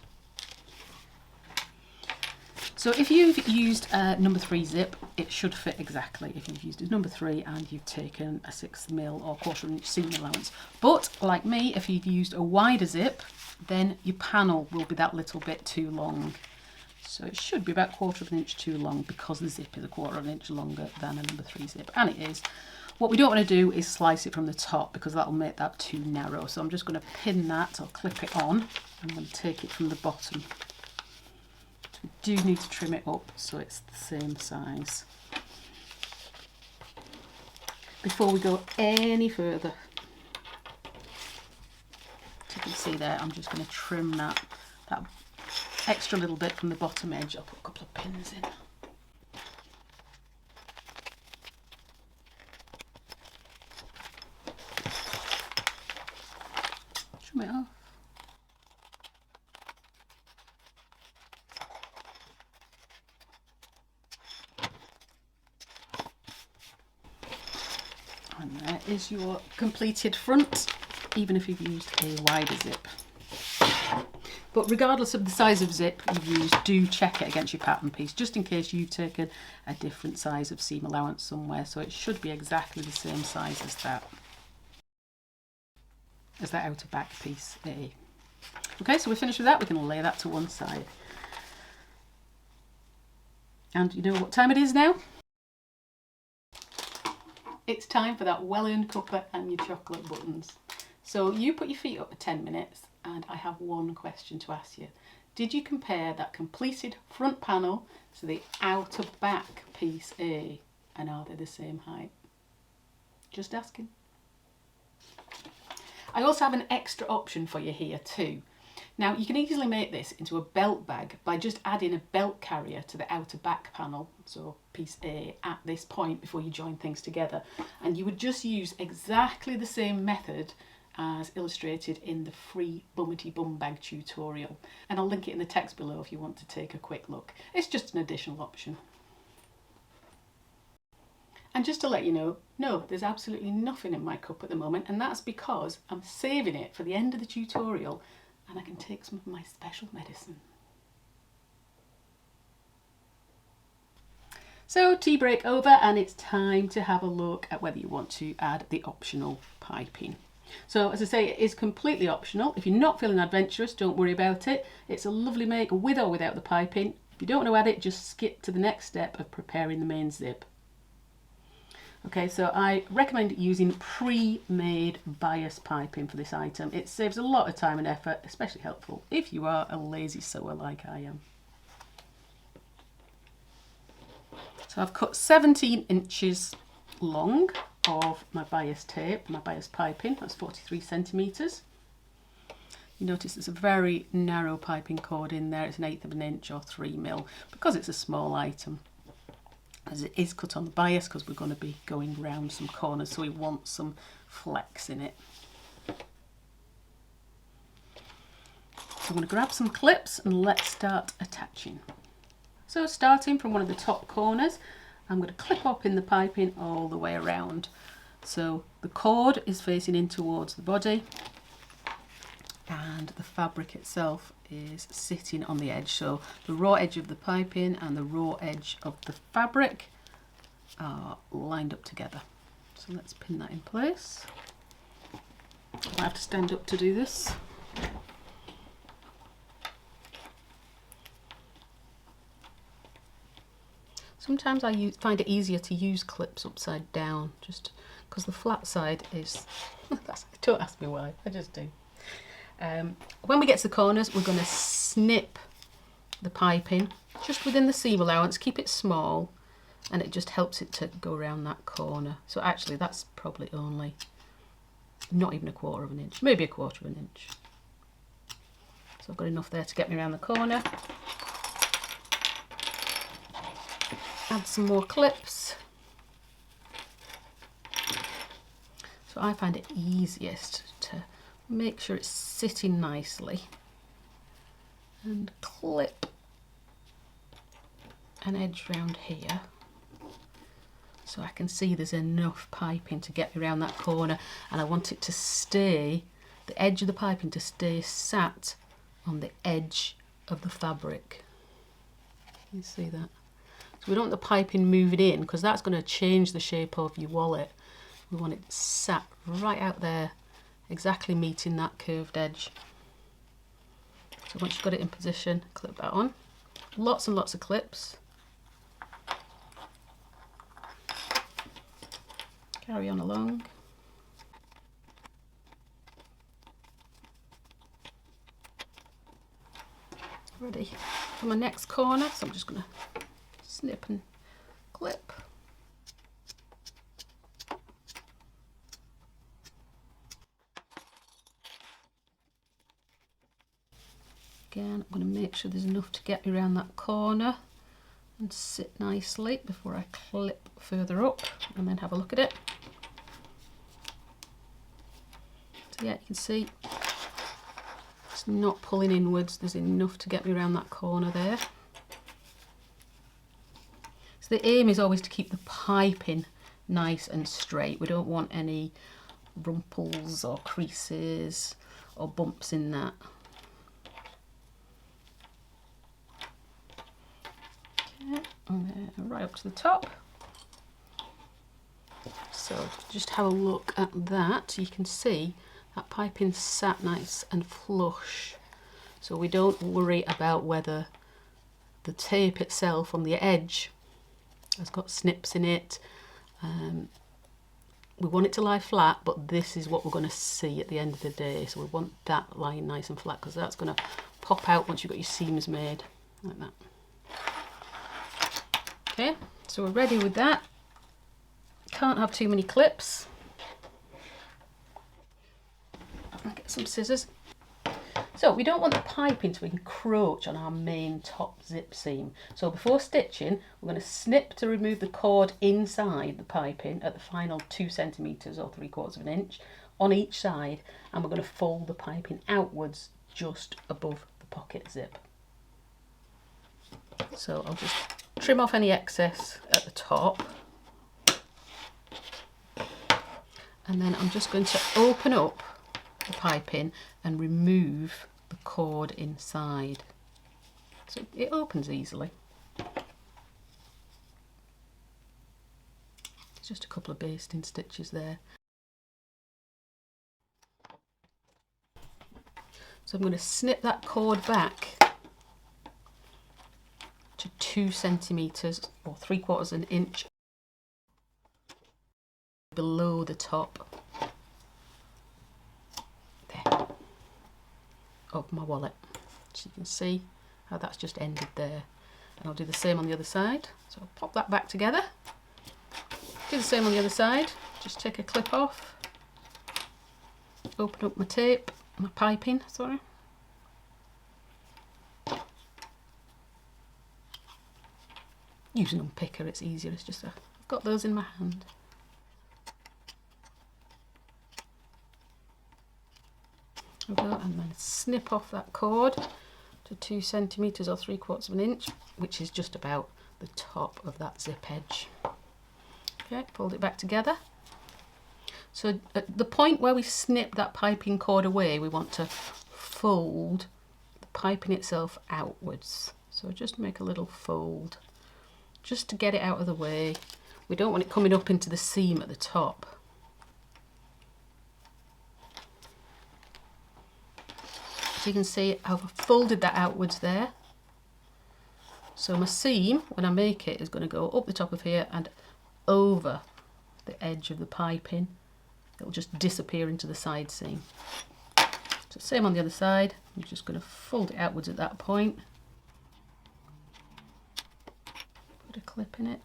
So if you've used a number 3 zip, it should fit exactly if you've used a number 3 and you've taken a 1/6mm or 1/4 inch seam allowance. But like me, if you've used a wider zip, then your panel will be that little bit too long. So it should be about 1/4 inch too long, because the zip is a 1/4 inch longer than a number 3 zip, and it is. What we don't want to do is slice it from the top, because that'll make that too narrow. So I'm just going to pin that or clip it on. I'm going to take it from the bottom. We do need to trim it up so it's the same size. Before we go any further, as you can see there, I'm just going to trim that extra little bit from the bottom edge. I'll put a couple of pins in. Trim it off. And there is your completed front, even if you've used a wider zip. But regardless of the size of zip you've used, do check it against your pattern piece, just in case you've taken a different size of seam allowance somewhere. So it should be exactly the same size as that outer back piece A. Okay, so we're finished with that. We can lay that to one side. And you know what time it is now? It's time for that well-earned cuppa and your chocolate buttons. So you put your feet up for 10 minutes, and I have one question to ask you. Did you compare that completed front panel to the outer back piece A, and are they the same height? Just asking. I also have an extra option for you here too. Now you can easily make this into a belt bag by just adding a belt carrier to the outer back panel, so piece A, at this point before you join things together, and you would just use exactly the same method as illustrated in the free Bummety Bum Bag tutorial, and I'll link it in the text below if you want to take a quick look. It's just an additional option. And just to let you know, no, there's absolutely nothing in my cup at the moment, and that's because I'm saving it for the end of the tutorial and I can take some of my special medicine. So tea break over, and it's time to have a look at whether you want to add the optional piping. So as I say, it is completely optional. If you're not feeling adventurous, don't worry about it. It's a lovely make with or without the piping. If you don't want to add it, just skip to the next step of preparing the main zip. Okay, so I recommend using pre-made bias piping for this item. It saves a lot of time and effort, especially helpful if you are a lazy sewer like I am. So I've cut 17 inches long of my bias tape, my bias piping, that's 43 centimetres. You notice there's a very narrow piping cord in there, it's 1/8 of an inch or 3mm, because it's a small item. As it is cut on the bias, because we're going to be going round some corners, so we want some flex in it. So I'm going to grab some clips and let's start attaching. So starting from one of the top corners, I'm going to clip up in the piping all the way around. So the cord is facing in towards the body and the fabric itself is sitting on the edge. So the raw edge of the piping and the raw edge of the fabric are lined up together. So let's pin that in place. I have to stand up to do this. Sometimes I find it easier to use clips upside down, just because the flat side is, don't ask me why, I just do. When we get to the corners, we're going to snip the piping just within the seam allowance, keep it small, and it just helps it to go around that corner. So actually that's probably only not even 1/4 of an inch, maybe 1/4 of an inch. So I've got enough there to get me around the corner. Add some more clips. So I find it easiest to make sure it's sitting nicely and clip an edge round here so I can see there's enough piping to get me around that corner, and I want it to stay, the edge of the piping to stay sat on the edge of the fabric. You see that? So we don't want the piping moving in, because that's going to change the shape of your wallet. We want it sat right out there, exactly meeting that curved edge. So once you've got it in position, clip that on. Lots and lots of clips. Carry on along. Ready for my next corner, so I'm just going to snip and clip. Again, I'm going to make sure there's enough to get me around that corner and sit nicely before I clip further up and then have a look at it. So yeah, you can see it's not pulling inwards, there's enough to get me around that corner there. So the aim is always to keep the piping nice and straight. We don't want any rumples or creases or bumps in that. Okay, and then right up to the top. So just have a look at that. You can see that piping sat nice and flush. So we don't worry about whether the tape itself on the edge has got snips in it. We want it to lie flat, but this is what we're going to see at the end of the day. So we want that lying nice and flat, because that's going to pop out once you've got your seams made, like that. Okay, so we're ready with that. Can't have too many clips. I'll get some scissors. So we don't want the piping to encroach on our main top zip seam. So before stitching, we're going to snip to remove the cord inside the piping at the final 2 centimetres or 3/4 of an inch on each side, and we're going to fold the piping outwards just above the pocket zip. So I'll just trim off any excess at the top, and then I'm just going to open up the piping and remove the cord inside, so it opens easily. It's just a couple of basting stitches there. So I'm going to snip that cord back to 2 centimetres or 3/4 of an inch below the top there of my wallet. So you can see how that's just ended there. And I'll do the same on the other side. So I'll pop that back together. Do the same on the other side. Just take a clip off. Open up my tape, my piping, sorry. Use an unpicker, it's easier. It's just I've got those in my hand. There we go, and then snip off that cord to 2 centimetres or 3/4 of an inch, which is just about the top of that zip edge. Okay, fold it back together. So at the point where we snip that piping cord away, we want to fold the piping itself outwards. So just make a little fold, just to get it out of the way. We don't want it coming up into the seam at the top. So you can see I've folded that outwards there. So my seam, when I make it, is going to go up the top of here and over the edge of the piping. It'll just disappear into the side seam. So same on the other side. I'm just going to fold it outwards at that point. Put a clip in it.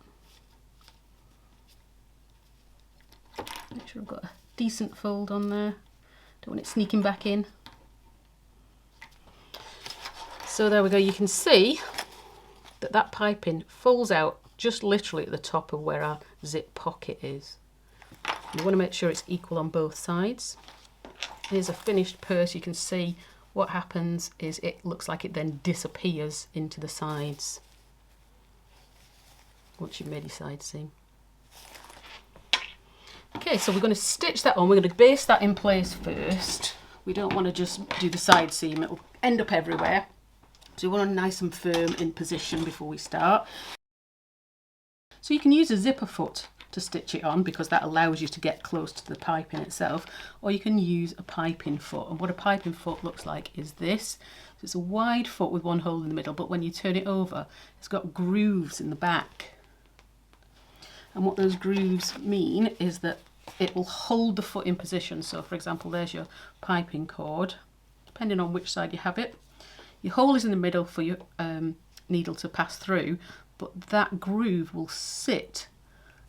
Make sure I've got a decent fold on there. Don't want it sneaking back in. So there we go, you can see that that piping folds out just literally at the top of where our zip pocket is. You want to make sure it's equal on both sides. Here's a finished purse. You can see what happens is it looks like it then disappears into the sides once you've made your side seam. Okay, so we're going to stitch that on. We're going to baste that in place first. We don't want to just do the side seam, it'll end up everywhere. So we want it nice and firm in position before we start. So you can use a zipper foot to stitch it on because that allows you to get close to the piping itself, or you can use a piping foot. And what a piping foot looks like is this. So it's a wide foot with one hole in the middle, but when you turn it over, it's got grooves in the back. And what those grooves mean is that it will hold the foot in position. So for example, there's your piping cord, depending on which side you have it. Your hole is in the middle for your needle to pass through, but that groove will sit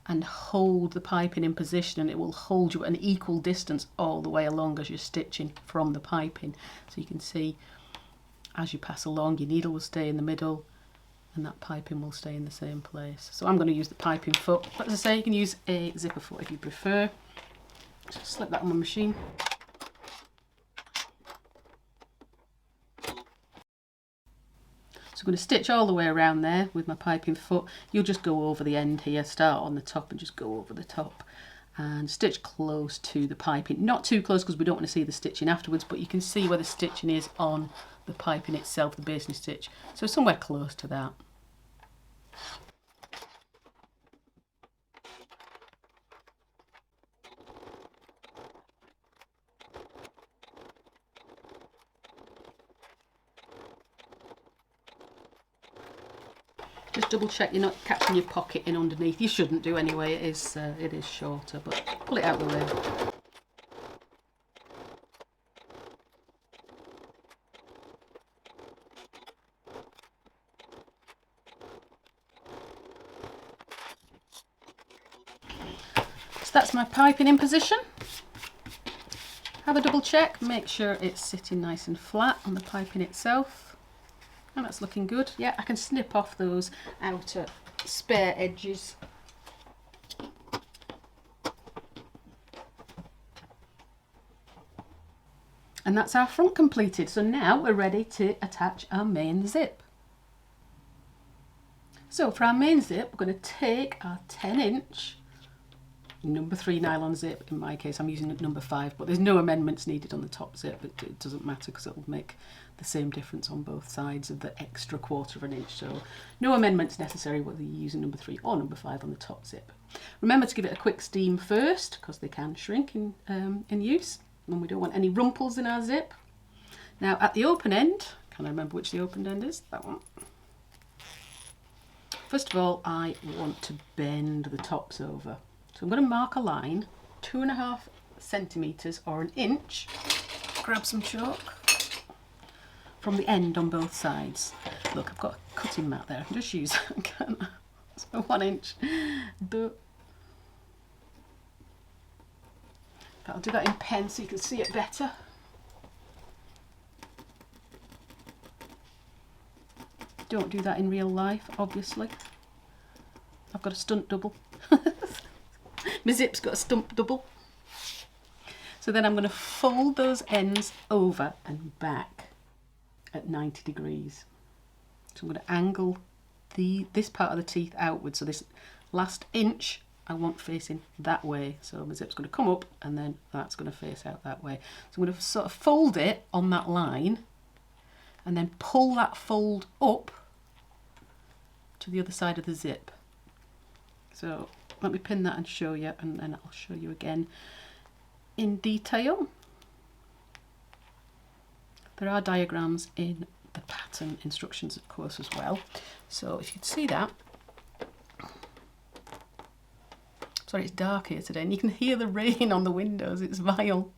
and hold the piping in position, and it will hold you at an equal distance all the way along as you're stitching from the piping. So you can see as you pass along, your needle will stay in the middle and that piping will stay in the same place. So I'm going to use the piping foot, but as I say, you can use a zipper foot if you prefer. Just slip that on my machine. So I'm going to stitch all the way around there with my piping foot. You'll just go over the end here, start on the top and just go over the top and stitch close to the piping. Not too close because we don't want to see the stitching afterwards, but you can see where the stitching is on the piping itself, the basting stitch. So somewhere close to that. Just double check you're not catching your pocket in underneath. You shouldn't do anyway, it is shorter, but pull it out of the way. So that's my piping in position. Have a double check, make sure it's sitting nice and flat on the piping itself. And that's looking good. Yeah, I can snip off those outer spare edges. And that's our front completed. So now we're ready to attach our main zip. So for our main zip, we're going to take our 10-inch number 3 nylon zip. In my case, I'm using number 5, but there's no amendments needed on the top zip. It doesn't matter because it'll make the same difference on both sides of the extra 1/4 of an inch. So no amendments necessary whether you're using number 3 or number 5 on the top zip. Remember to give it a quick steam first because they can shrink in use, and we don't want any rumples in our zip. Now at the open end, can I remember which the open end is? That one. First of all, I want to bend the tops over. So I'm going to mark a line, 2.5 centimetres or an inch. Grab some chalk from the end on both sides. Look, I've got a cutting mat there. I can just use that, can't I? So 1 inch. I'll do that in pen so you can see it better. Don't do that in real life, obviously. I've got a stunt double. My zip's got a stunt double. So then I'm going to fold those ends over and back at 90 degrees. So I'm going to angle this part of the teeth outwards. So this last inch I want facing that way. So my zip's going to come up and then that's going to face out that way. So I'm going to sort of fold it on that line and then pull that fold up to the other side of the zip. So let me pin that and show you, and then I'll show you again in detail. There are diagrams in the pattern instructions, of course, as well. So if you can see that, sorry, it's dark here today, and you can hear the rain on the windows. It's vile.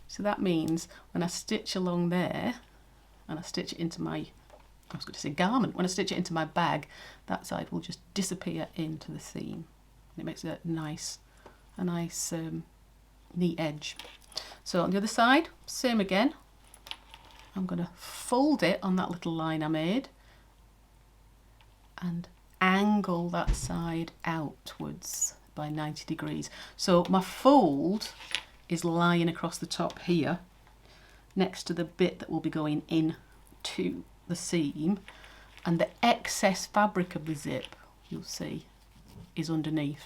So that means when I stitch along there, and I stitch it into my, I was going to say garment, when I stitch it into my bag, that side will just disappear into the seam. And it makes a nice neat edge. So on the other side, same again. I'm going to fold it on that little line I made and angle that side outwards by 90 degrees. So my fold is lying across the top here, next to the bit that will be going in to the seam, and the excess fabric of the zip, you'll see, is underneath.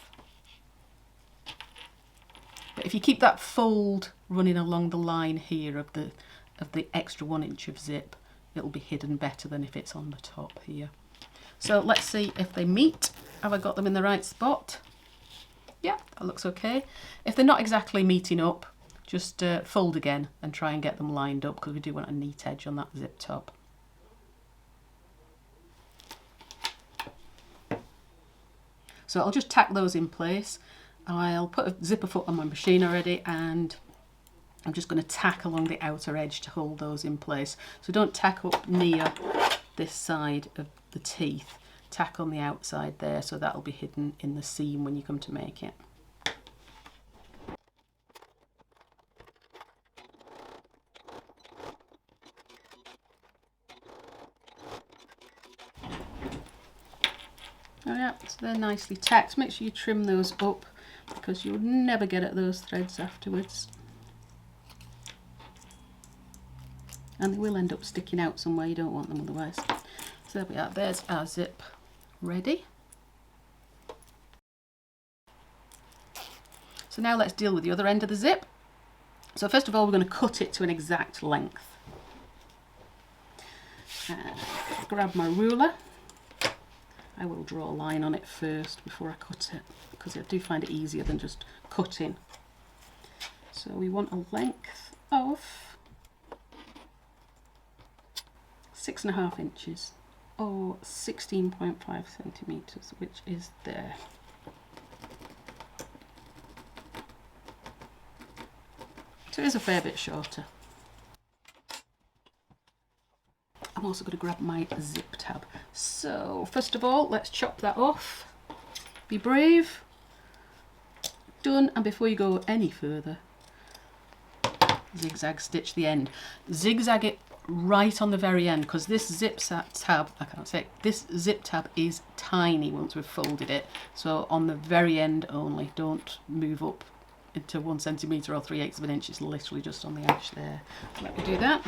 But if you keep that fold running along the line here of the extra 1 inch of zip, it'll be hidden better than if it's on the top here. So let's see if they meet. Have I got them in the right spot? Yeah, that looks okay. If they're not exactly meeting up, just fold again and try and get them lined up, because we do want a neat edge on that zip top. So I'll just tack those in place. I'll put a zipper foot on my machine already, and I'm just going to tack along the outer edge to hold those in place. So don't tack up near this side of the teeth. Tack on the outside there, so that'll be hidden in the seam when you come to make it. Oh yeah, so they're nicely tacked. Make sure you trim those up, because you'll never get at those threads afterwards. And they will end up sticking out somewhere, you don't want them otherwise. So there we are, there's our zip ready. So now let's deal with the other end of the zip. So first of all, we're going to cut it to an exact length. Grab my ruler. I will draw a line on it first before I cut it, because I do find it easier than just cutting. So we want a length of 6.5 inches or 16.5 centimetres, which is there. So it is a fair bit shorter. I'm also going to grab my zip tab. So first of all, let's chop that off. Be brave. Done. And before you go any further, zigzag stitch the end. Zigzag it right on the very end, because this zip tab, I can't say it, this zip tab is tiny once we've folded it. So on the very end only, don't move up into 1 centimetre or 3/8 of an inch. It's literally just on the edge there. Let me do that.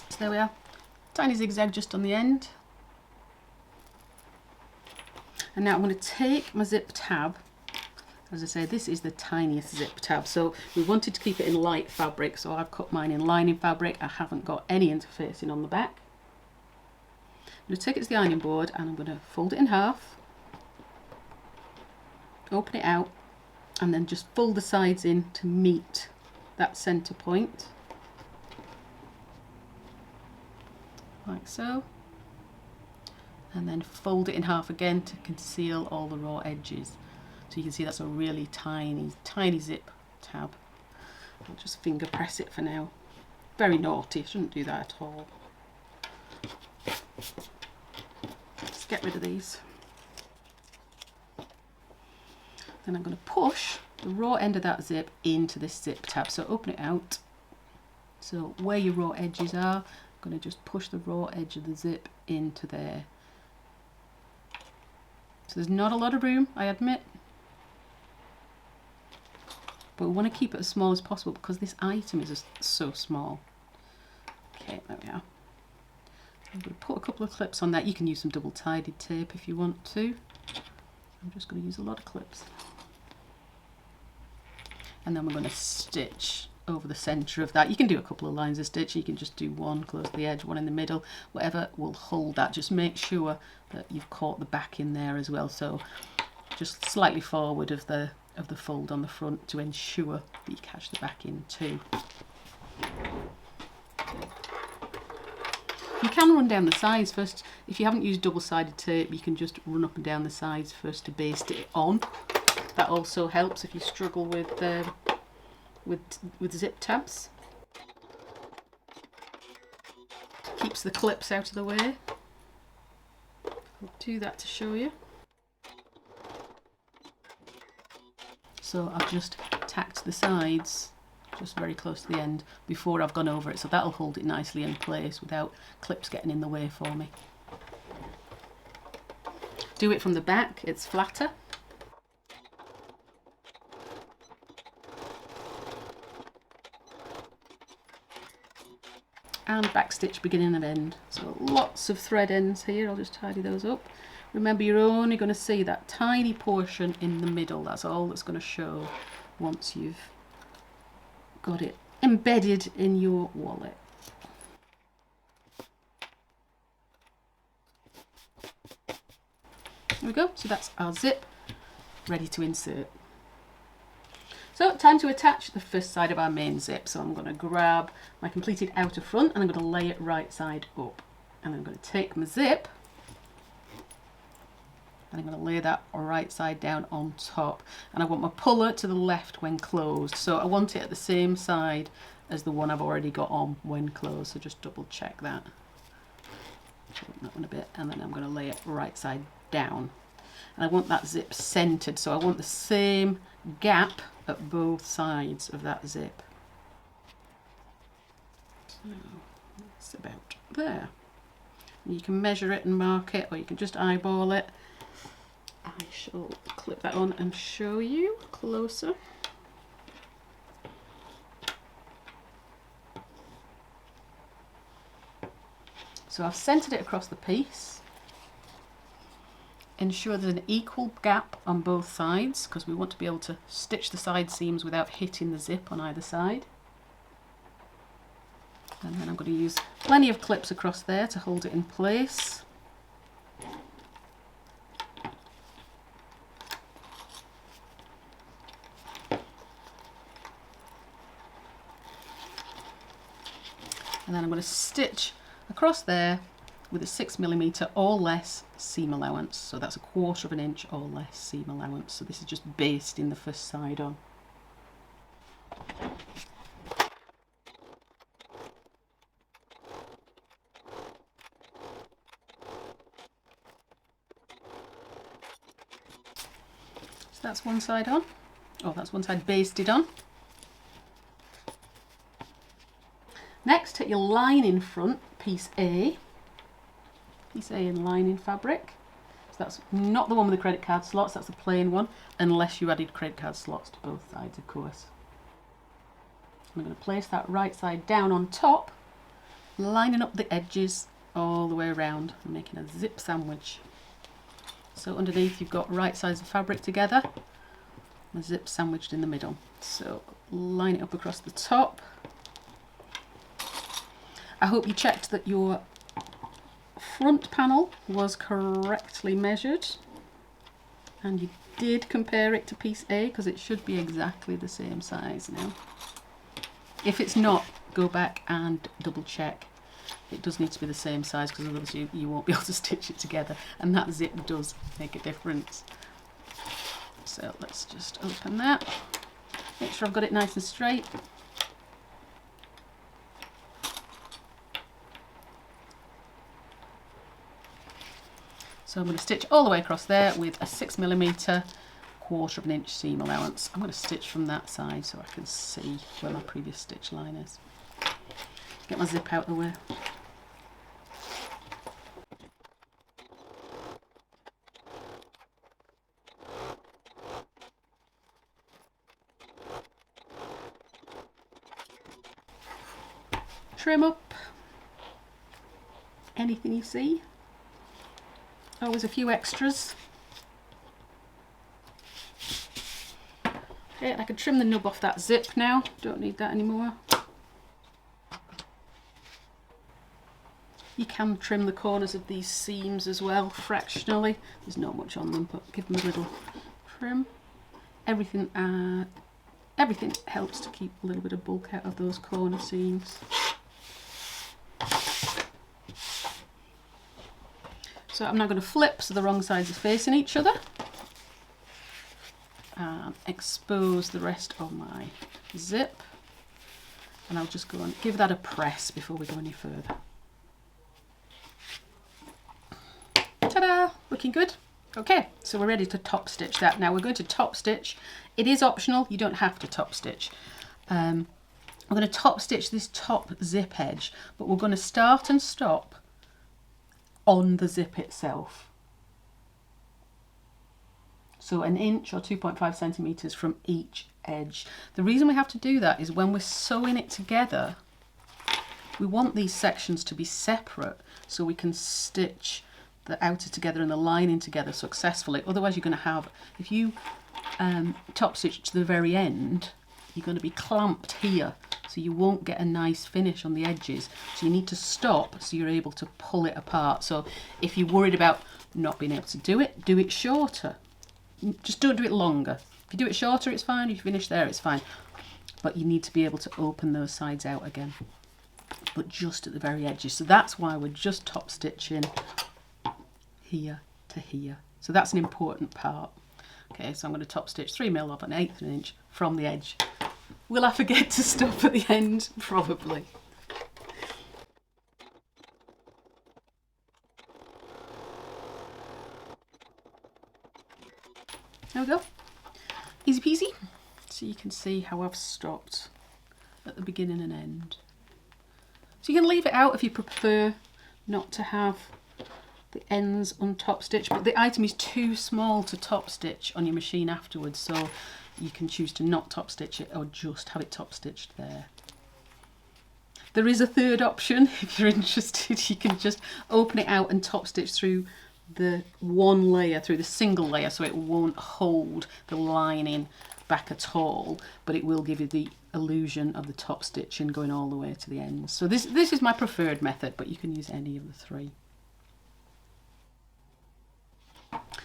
So there we are, tiny zigzag just on the end. And now I'm going to take my zip tab. As I say, this is the tiniest zip tab, so we wanted to keep it in light fabric, so I've cut mine in lining fabric. I haven't got any interfacing on the back. I'm going to take it to the ironing board and I'm going to fold it in half, open it out, and then just fold the sides in to meet that centre point, like so, and then fold it in half again to conceal all the raw edges. So you can see that's a really tiny, tiny zip tab. I'll just finger press it for now. Very naughty, shouldn't do that at all. Just get rid of these. Then I'm going to push the raw end of that zip into this zip tab. So open it out. So where your raw edges are, I'm going to just push the raw edge of the zip into there. So there's not a lot of room, I admit. But we want to keep it as small as possible because this item is so small. Okay, there we are. I'm going to put a couple of clips on that. You can use some double-sided tape if you want to. I'm just going to use a lot of clips. And then we're going to stitch over the centre of that. You can do a couple of lines of stitch. You can just do one close to the edge, one in the middle. Whatever will hold that. Just make sure that you've caught the back in there as well. So just slightly forward of the fold on the front to ensure that you catch the back in too. You can run down the sides first. If you haven't used double-sided tape, you can just run up and down the sides first to baste it on. That also helps if you struggle with zip tabs. Keeps the clips out of the way. I'll do that to show you. So I've just tacked the sides just very close to the end before I've gone over it, so that'll hold it nicely in place without clips getting in the way for me. Do it from the back, it's flatter. And back stitch beginning and end. So lots of thread ends here, I'll just tidy those up. Remember, you're only going to see that tiny portion in the middle. That's all that's going to show once you've got it embedded in your wallet. There we go. So that's our zip ready to insert. So time to attach the first side of our main zip. So I'm going to grab my completed outer front and I'm going to lay it right side up. And I'm going to take my zip and I'm going to lay that right side down on top, and I want my puller to the left when closed, so I want it at the same side as the one I've already got on when closed, so just double check that. That one a bit, and then I'm going to lay it right side down, and I want that zip centered, so I want the same gap at both sides of that zip. So that's about there. And you can measure it and mark it, or you can just eyeball it. I shall clip that on and show you closer. So I've centered it across the piece. Ensure there's an equal gap on both sides because we want to be able to stitch the side seams without hitting the zip on either side. And then I'm going to use plenty of clips across there to hold it in place. And then I'm going to stitch across there with a 6mm or less seam allowance. So that's 1/4 of an inch or less seam allowance. So this is just basting the first side on. that's one side on. Oh, that's one side basted on. Next, take your lining front, piece A in lining fabric. So that's not the one with the credit card slots, that's the plain one, unless you added credit card slots to both sides, of course. I'm going to place that right side down on top, lining up the edges all the way around and making a zip sandwich. So underneath you've got right sides of fabric together, and a zip sandwiched in the middle. So line it up across the top. I hope you checked that your front panel was correctly measured and you did compare it to piece A, because it should be exactly the same size now. If it's not, go back and double check. It does need to be the same size, because otherwise you won't be able to stitch it together, and that zip does make a difference. So let's just open that, make sure I've got it nice and straight. So I'm going to stitch all the way across there with a 6mm, 1/4 inch seam allowance. I'm going to stitch from that side so I can see where my previous stitch line is. Get my zip out of the way. Trim up anything you see. Always a few extras. Okay, I can trim the nub off that zip now, don't need that anymore. You can trim the corners of these seams as well, fractionally. There's not much on them, but give them a little trim. Everything helps to keep a little bit of bulk out of those corner seams. So I'm now going to flip so the wrong sides are facing each other and expose the rest of my zip, and I'll just go and give that a press before we go any further. Ta-da! Looking good. Okay, so we're ready to top stitch that. Now we're going to top stitch. It is optional, you don't have to top stitch. I'm going to top stitch this top zip edge, but we're going to start and stop on the zip itself. So 1 inch or 2.5 centimeters from each edge. The reason we have to do that is when we're sewing it together, we want these sections to be separate so we can stitch the outer together and the lining together successfully. Otherwise you're going to have, if you top stitch to the very end, you're going to be clamped here, so you won't get a nice finish on the edges. So you need to stop so you're able to pull it apart. So if you're worried about not being able to do it shorter. Just don't do it longer. If you do it shorter, it's fine. If you finish there, it's fine. But you need to be able to open those sides out again, but just at the very edges. So that's why we're just top stitching here to here. So that's an important part. Okay, so I'm going to top stitch 3mm off 1/8 inch from the edge. Will I forget to stop at the end? Probably. There we go. Easy peasy. So you can see how I've stopped at the beginning and end. So you can leave it out if you prefer not to have the ends untop stitched, but the item is too small to top stitch on your machine afterwards, so you can choose to not top stitch it or just have it top stitched there. There is a third option if you're interested. You can just open it out and top stitch through the one layer, through the single layer, so it won't hold the lining back at all, but it will give you the illusion of the top stitching going all the way to the ends. So this is my preferred method, but you can use any of the three.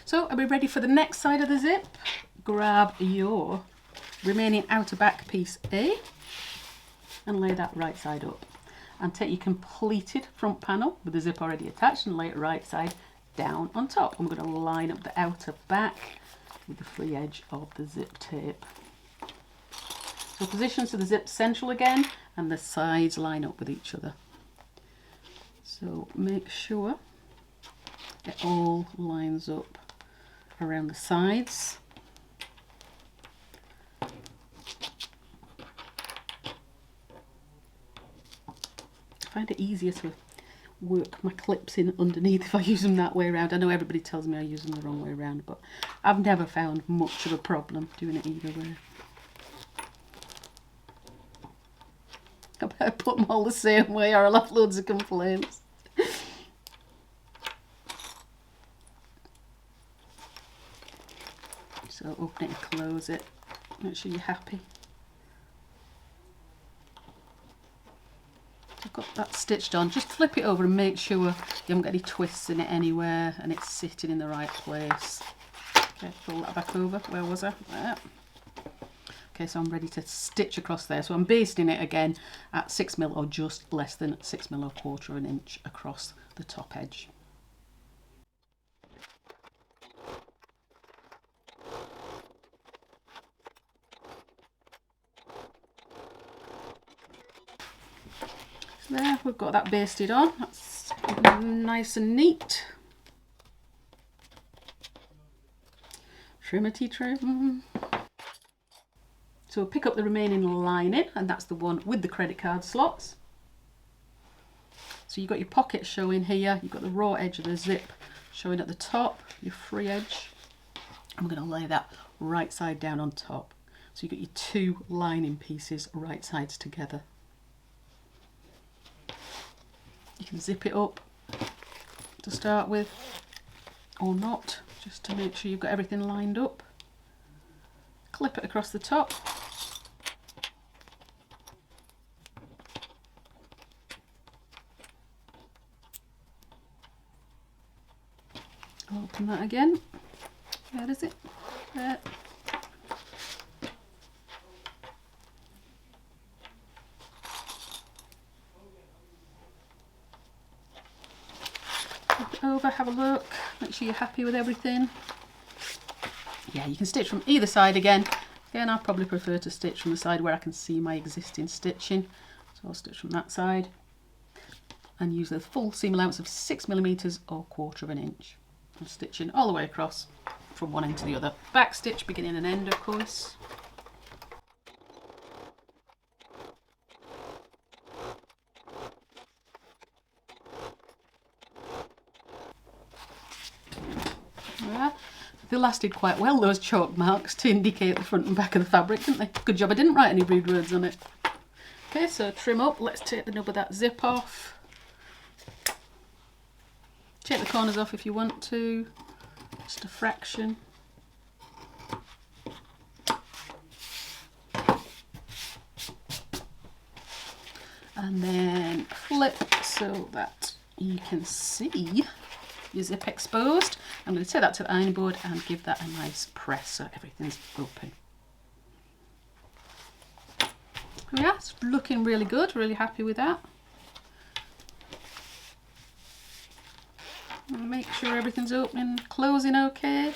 So are we ready for the next side of the zip? Grab your remaining outer back piece A and lay that right side up, and take your completed front panel with the zip already attached and lay it right side down on top. I'm going to line up the outer back with the free edge of the zip tape. So position so the zip's central again and the sides line up with each other. So make sure it all lines up around the sides. find it easier to work my clips in underneath if I use them that way around. I know everybody tells me I use them the wrong way around, but I've never found much of a problem doing it either way. I better put them all the same way or I'll have loads of complaints. So open it and close it. Make sure you're happy. I've got that stitched on. Just flip it over and make sure you haven't got any twists in it anywhere and it's sitting in the right place. Okay, pull that back over. Where was I? There. Okay, so I'm ready to stitch across there. So I'm basting it again at 6mm or just less than 6mm or 1/4 of an inch across the top edge. So there, we've got that basted on. That's nice and neat. Trimity trim. So pick up the remaining lining, and that's the one with the credit card slots. So you've got your pocket showing here, you've got the raw edge of the zip showing at the top, your free edge. I'm going to lay that right side down on top. So you've got your 2 lining pieces right sides together. You can zip it up to start with, or not, just to make sure you've got everything lined up. Clip it across the top. Open that again. Where is it? There. Flip it over, have a look, make sure you're happy with everything. Yeah, you can stitch from either side again. Again, I probably prefer to stitch from the side where I can see my existing stitching. So I'll stitch from that side and use the full seam allowance of 6mm or 1/4 of an inch. I'm stitching all the way across from one end to the other. Back stitch, beginning and end, of course. Yeah. They lasted quite well, those chalk marks, to indicate the front and back of the fabric, didn't they? Good job I didn't write any rude words on it. Okay, so trim up. Let's take the nub of that zip off. Take the corners off if you want to, just a fraction. And then flip so that you can see your zip exposed. I'm going to take that to the ironing board and give that a nice press so everything's open. Yeah, it's looking really good, really happy with that. Make sure everything's opening, closing okay.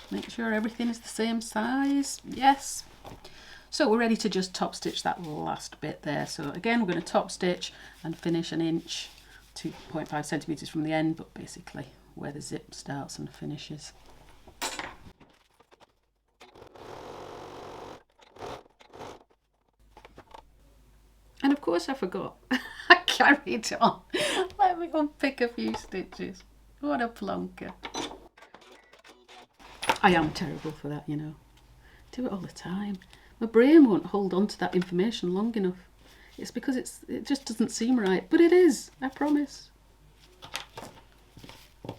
Make sure everything is the same size. Yes. So we're ready to just top stitch that last bit there. So again, we're going to top stitch and finish 1 inch, 2.5 centimeters from the end, but basically where the zip starts and finishes. And of course I forgot. I carried on. Let me unpick a few stitches. What a plonker. I am terrible for that, you know. Do it all the time. My brain won't hold on to that information long enough. It's because it just doesn't seem right, but it is, I promise. I'll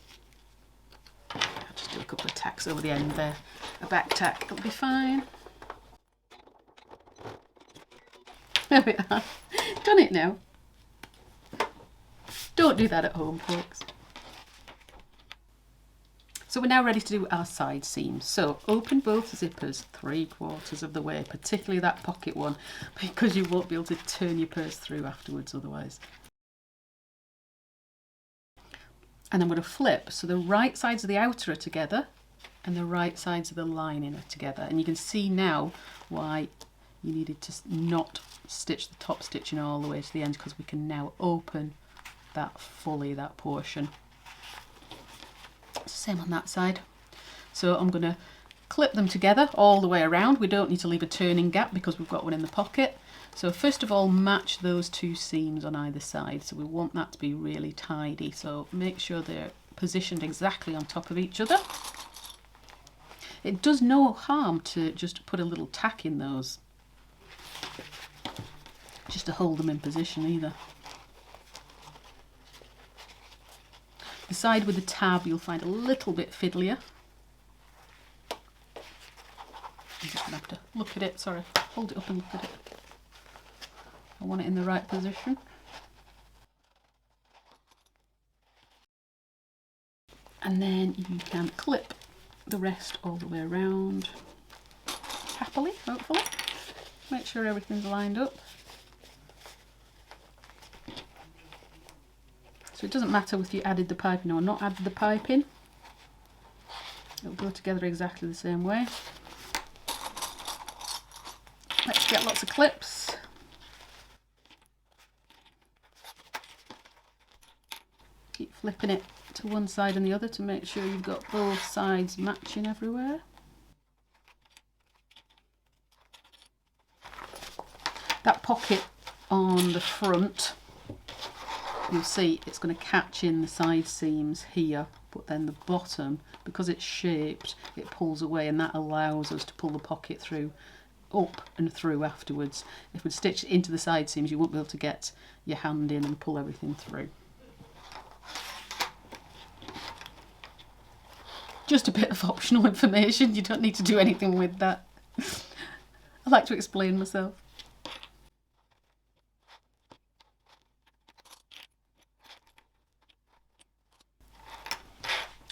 just do a couple of tacks over the end there. A back tack, it'll be fine. There we are. Done it now. Don't do that at home, folks. So we're now ready to do our side seams. So open both zippers 3/4 of the way, particularly that pocket one, because you won't be able to turn your purse through afterwards otherwise. And I'm going to flip, so the right sides of the outer are together and the right sides of the lining are together. And you can see now why you needed to not stitch the top stitching all the way to the end, because we can now open that fully, that portion. Same on that side. So I'm going to clip them together all the way around. We don't need to leave a turning gap because we've got one in the pocket. So first of all, match those two seams on either side. So we want that to be really tidy. So make sure they're positioned exactly on top of each other. It does no harm to just put a little tack in those, just to hold them in position either. The side with the tab you'll find a little bit fiddlier. I'm just going to have to look at it, sorry, hold it up and look at it. I want it in the right position. And then you can clip the rest all the way around happily, hopefully. Make sure everything's lined up. So it doesn't matter if you added the piping or not added the piping. It'll go together exactly the same way. Let's get lots of clips. Keep flipping it to one side and the other to make sure you've got both sides matching everywhere. That pocket on the front, you'll see it's going to catch in the side seams here, but then the bottom, because it's shaped, it pulls away, and that allows us to pull the pocket through, up and through afterwards. If we stitch it into the side seams, you won't be able to get your hand in and pull everything through. Just a bit of optional information, you don't need to do anything with that. I like to explain myself.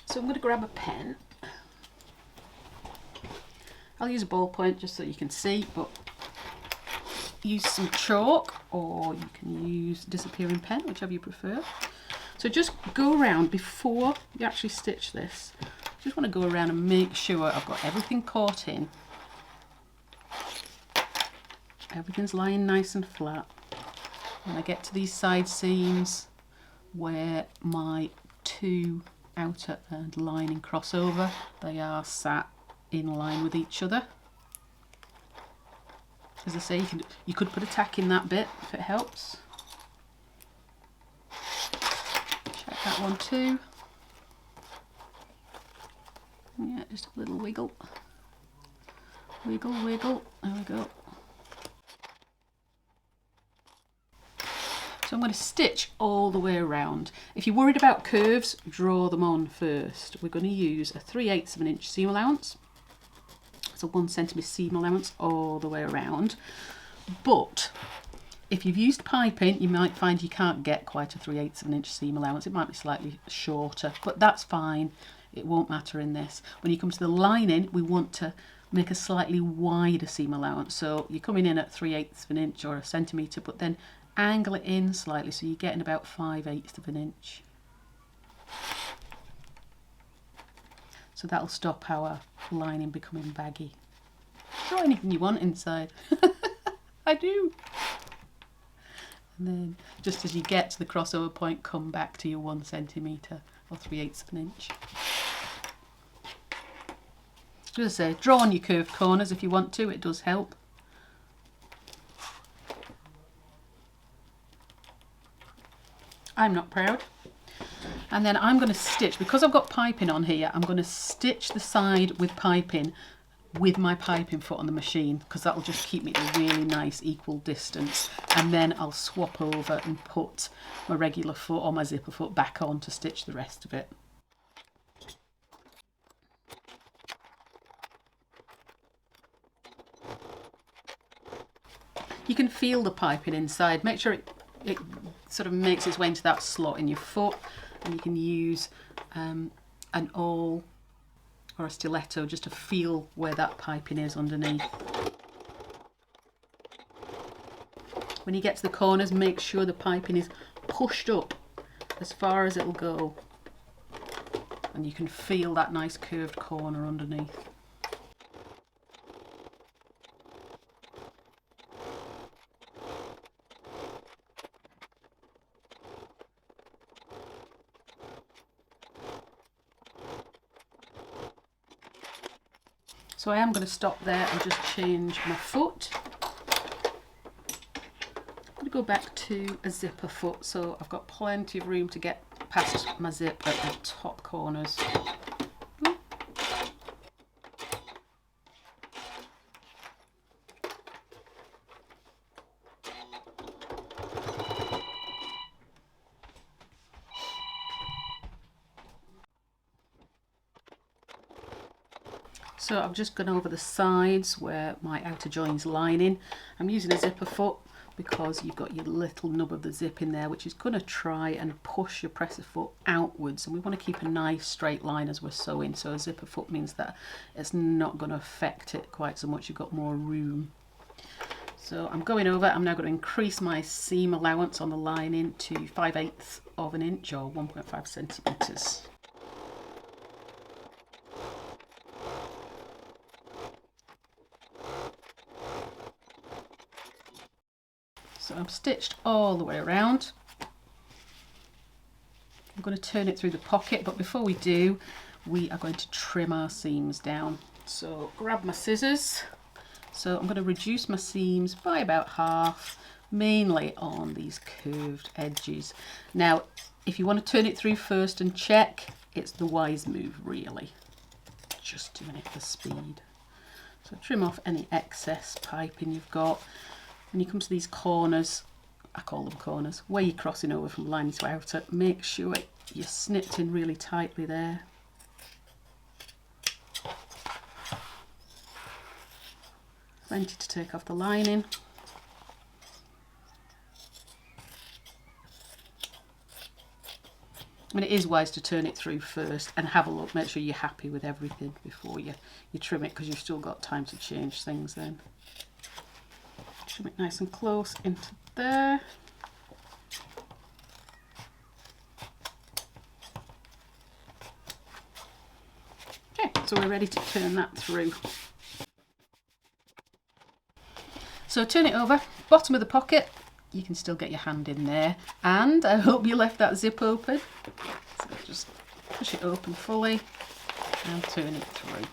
So I'm going to grab a pen. I'll use a ballpoint just so you can see, but use some chalk or you can use disappearing pen, whichever you prefer. So just go around before you actually stitch this. Just want to go around and make sure I've got everything caught in. Everything's lying nice and flat. When I get to these side seams where my two outer and lining crossover, they are sat in line with each other. As I say, you could put a tack in that bit if it helps. Check that one too. Yeah, just a little wiggle. Wiggle, wiggle. There we go. So I'm going to stitch all the way around. If you're worried about curves, draw them on first. We're going to use a 3/8 of an inch seam allowance. It's a 1 centimetre seam allowance all the way around. But if you've used piping, you might find you can't get quite a 3/8 of an inch seam allowance. It might be slightly shorter, but that's fine. It won't matter in this. When you come to the lining, we want to make a slightly wider seam allowance. So you're coming in at 3/8 of an inch or a centimetre, but then angle it in slightly so you're getting about 5/8 of an inch. So that'll stop our lining becoming baggy. Draw anything you want inside. I do. And then just as you get to the crossover point, come back to your 1 centimetre or 3/8 of an inch. As I say, draw on your curved corners if you want to, it does help. I'm not proud. And then I'm going to stitch, because I've got piping on here, I'm going to stitch the side with piping with my piping foot on the machine, because that will just keep me at a really nice equal distance. And then I'll swap over and put my regular foot or my zipper foot back on to stitch the rest of it. You can feel the piping inside. Make sure it sort of makes its way into that slot in your foot, and you can use an awl or a stiletto just to feel where that piping is underneath. When you get to the corners, make sure the piping is pushed up as far as it'll go, and you can feel that nice curved corner underneath. So I am going to stop there and just change my foot. I'm going to go back to a zipper foot, so I've got plenty of room to get past my zip at the top corners. So I've just gone over the sides where my outer join's lining. I'm using a zipper foot because you've got your little nub of the zip in there, which is going to try and push your presser foot outwards, and we want to keep a nice straight line as we're sewing. So a zipper foot means that it's not going to affect it quite so much. You've got more room. So I'm going over. I'm now going to increase my seam allowance on the lining to 5/8 of an inch, or 1.5 centimeters. So I'm stitched all the way around. I'm going to turn it through the pocket, but before we do, we are going to trim our seams down. So grab my scissors. So I'm going to reduce my seams by about half, mainly on these curved edges. Now, if you want to turn it through first and check, it's the wise move, really. Just doing it for speed. So trim off any excess piping you've got. When you come to these corners, I call them corners, where you're crossing over from lining to outer, make sure you're snipped in really tightly there. Plenty to take off the lining. I mean, it is wise to turn it through first and have a look, make sure you're happy with everything before you trim it, because you've still got time to change things then. Trim it nice and close into there. Okay, so we're ready to turn that through. So turn it over, bottom of the pocket, you can still get your hand in there, and I hope you left that zip open. So just push it open fully and turn it through.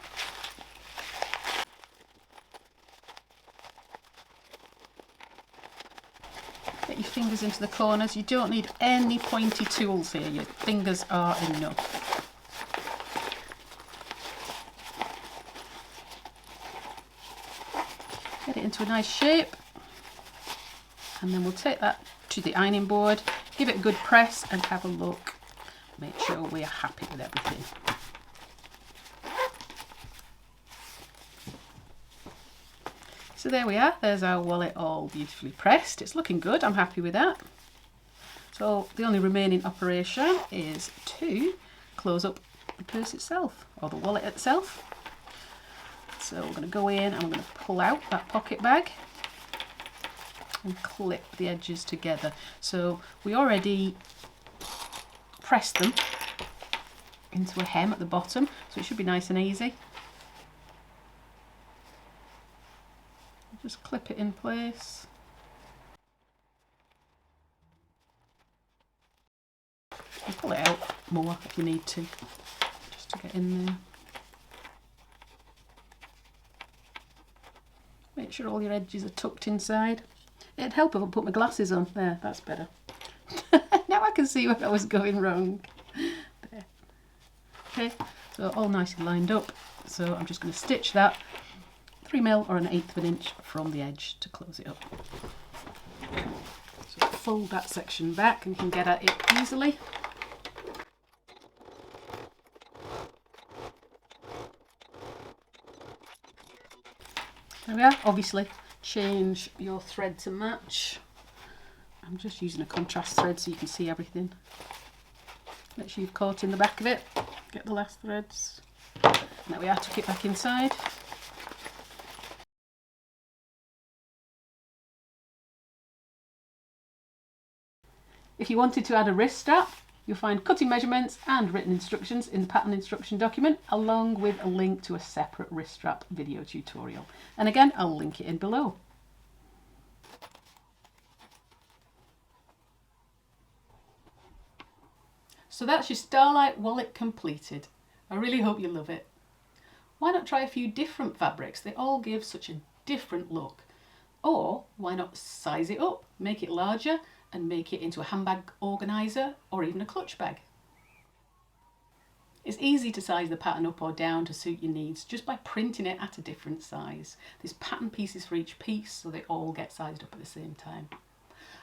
Get your fingers into the corners. You don't need any pointy tools here, your fingers are enough. Get it into a nice shape, and then we'll take that to the ironing board, give it a good press and have a look. Make sure we are happy with everything. So there we are, there's our wallet all beautifully pressed. It's looking good, I'm happy with that. So the only remaining operation is to close up the purse itself, or the wallet itself. So we're going to go in and we're going to pull out that pocket bag and clip the edges together. So we already pressed them into a hem at the bottom, so it should be nice and easy. Just clip it in place. And pull it out more if you need to, just to get in there. Make sure all your edges are tucked inside. It'd help if I put my glasses on. There, that's better. Now I can see where I was going wrong. There. Okay, so all nicely lined up. So I'm just going to stitch that 3mm or 1/8 of an inch from the edge to close it up. So fold that section back and you can get at it easily. There we are. Obviously change your thread to match. I'm just using a contrast thread so you can see everything. Make sure you've caught in the back of it. Get the last threads. And there we are, tuck it back inside. If you wanted to add a wrist strap, you'll find cutting measurements and written instructions in the pattern instruction document, along with a link to a separate wrist strap video tutorial. And again, I'll link it in below. So that's your Starlight wallet completed. I really hope you love it. Why not try a few different fabrics? They all give such a different look. Or why not size it up, make it larger and make it into a handbag organiser or even a clutch bag? It's easy to size the pattern up or down to suit your needs just by printing it at a different size. There's pattern pieces for each piece so they all get sized up at the same time.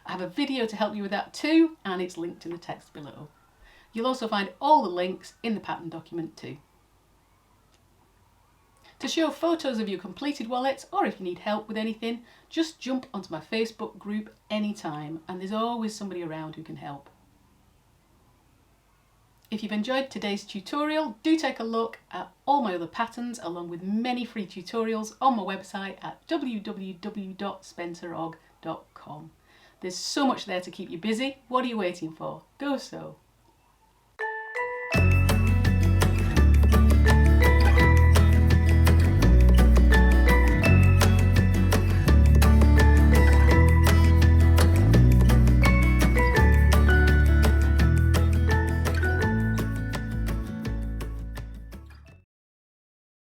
I have a video to help you with that too, and it's linked in the text below. You'll also find all the links in the pattern document too. To show photos of your completed wallets, or if you need help with anything, just jump onto my Facebook group anytime, and there's always somebody around who can help. If you've enjoyed today's tutorial, do take a look at all my other patterns along with many free tutorials on my website at www.spencerogg.com. There's so much there to keep you busy. What are you waiting for? Go sew!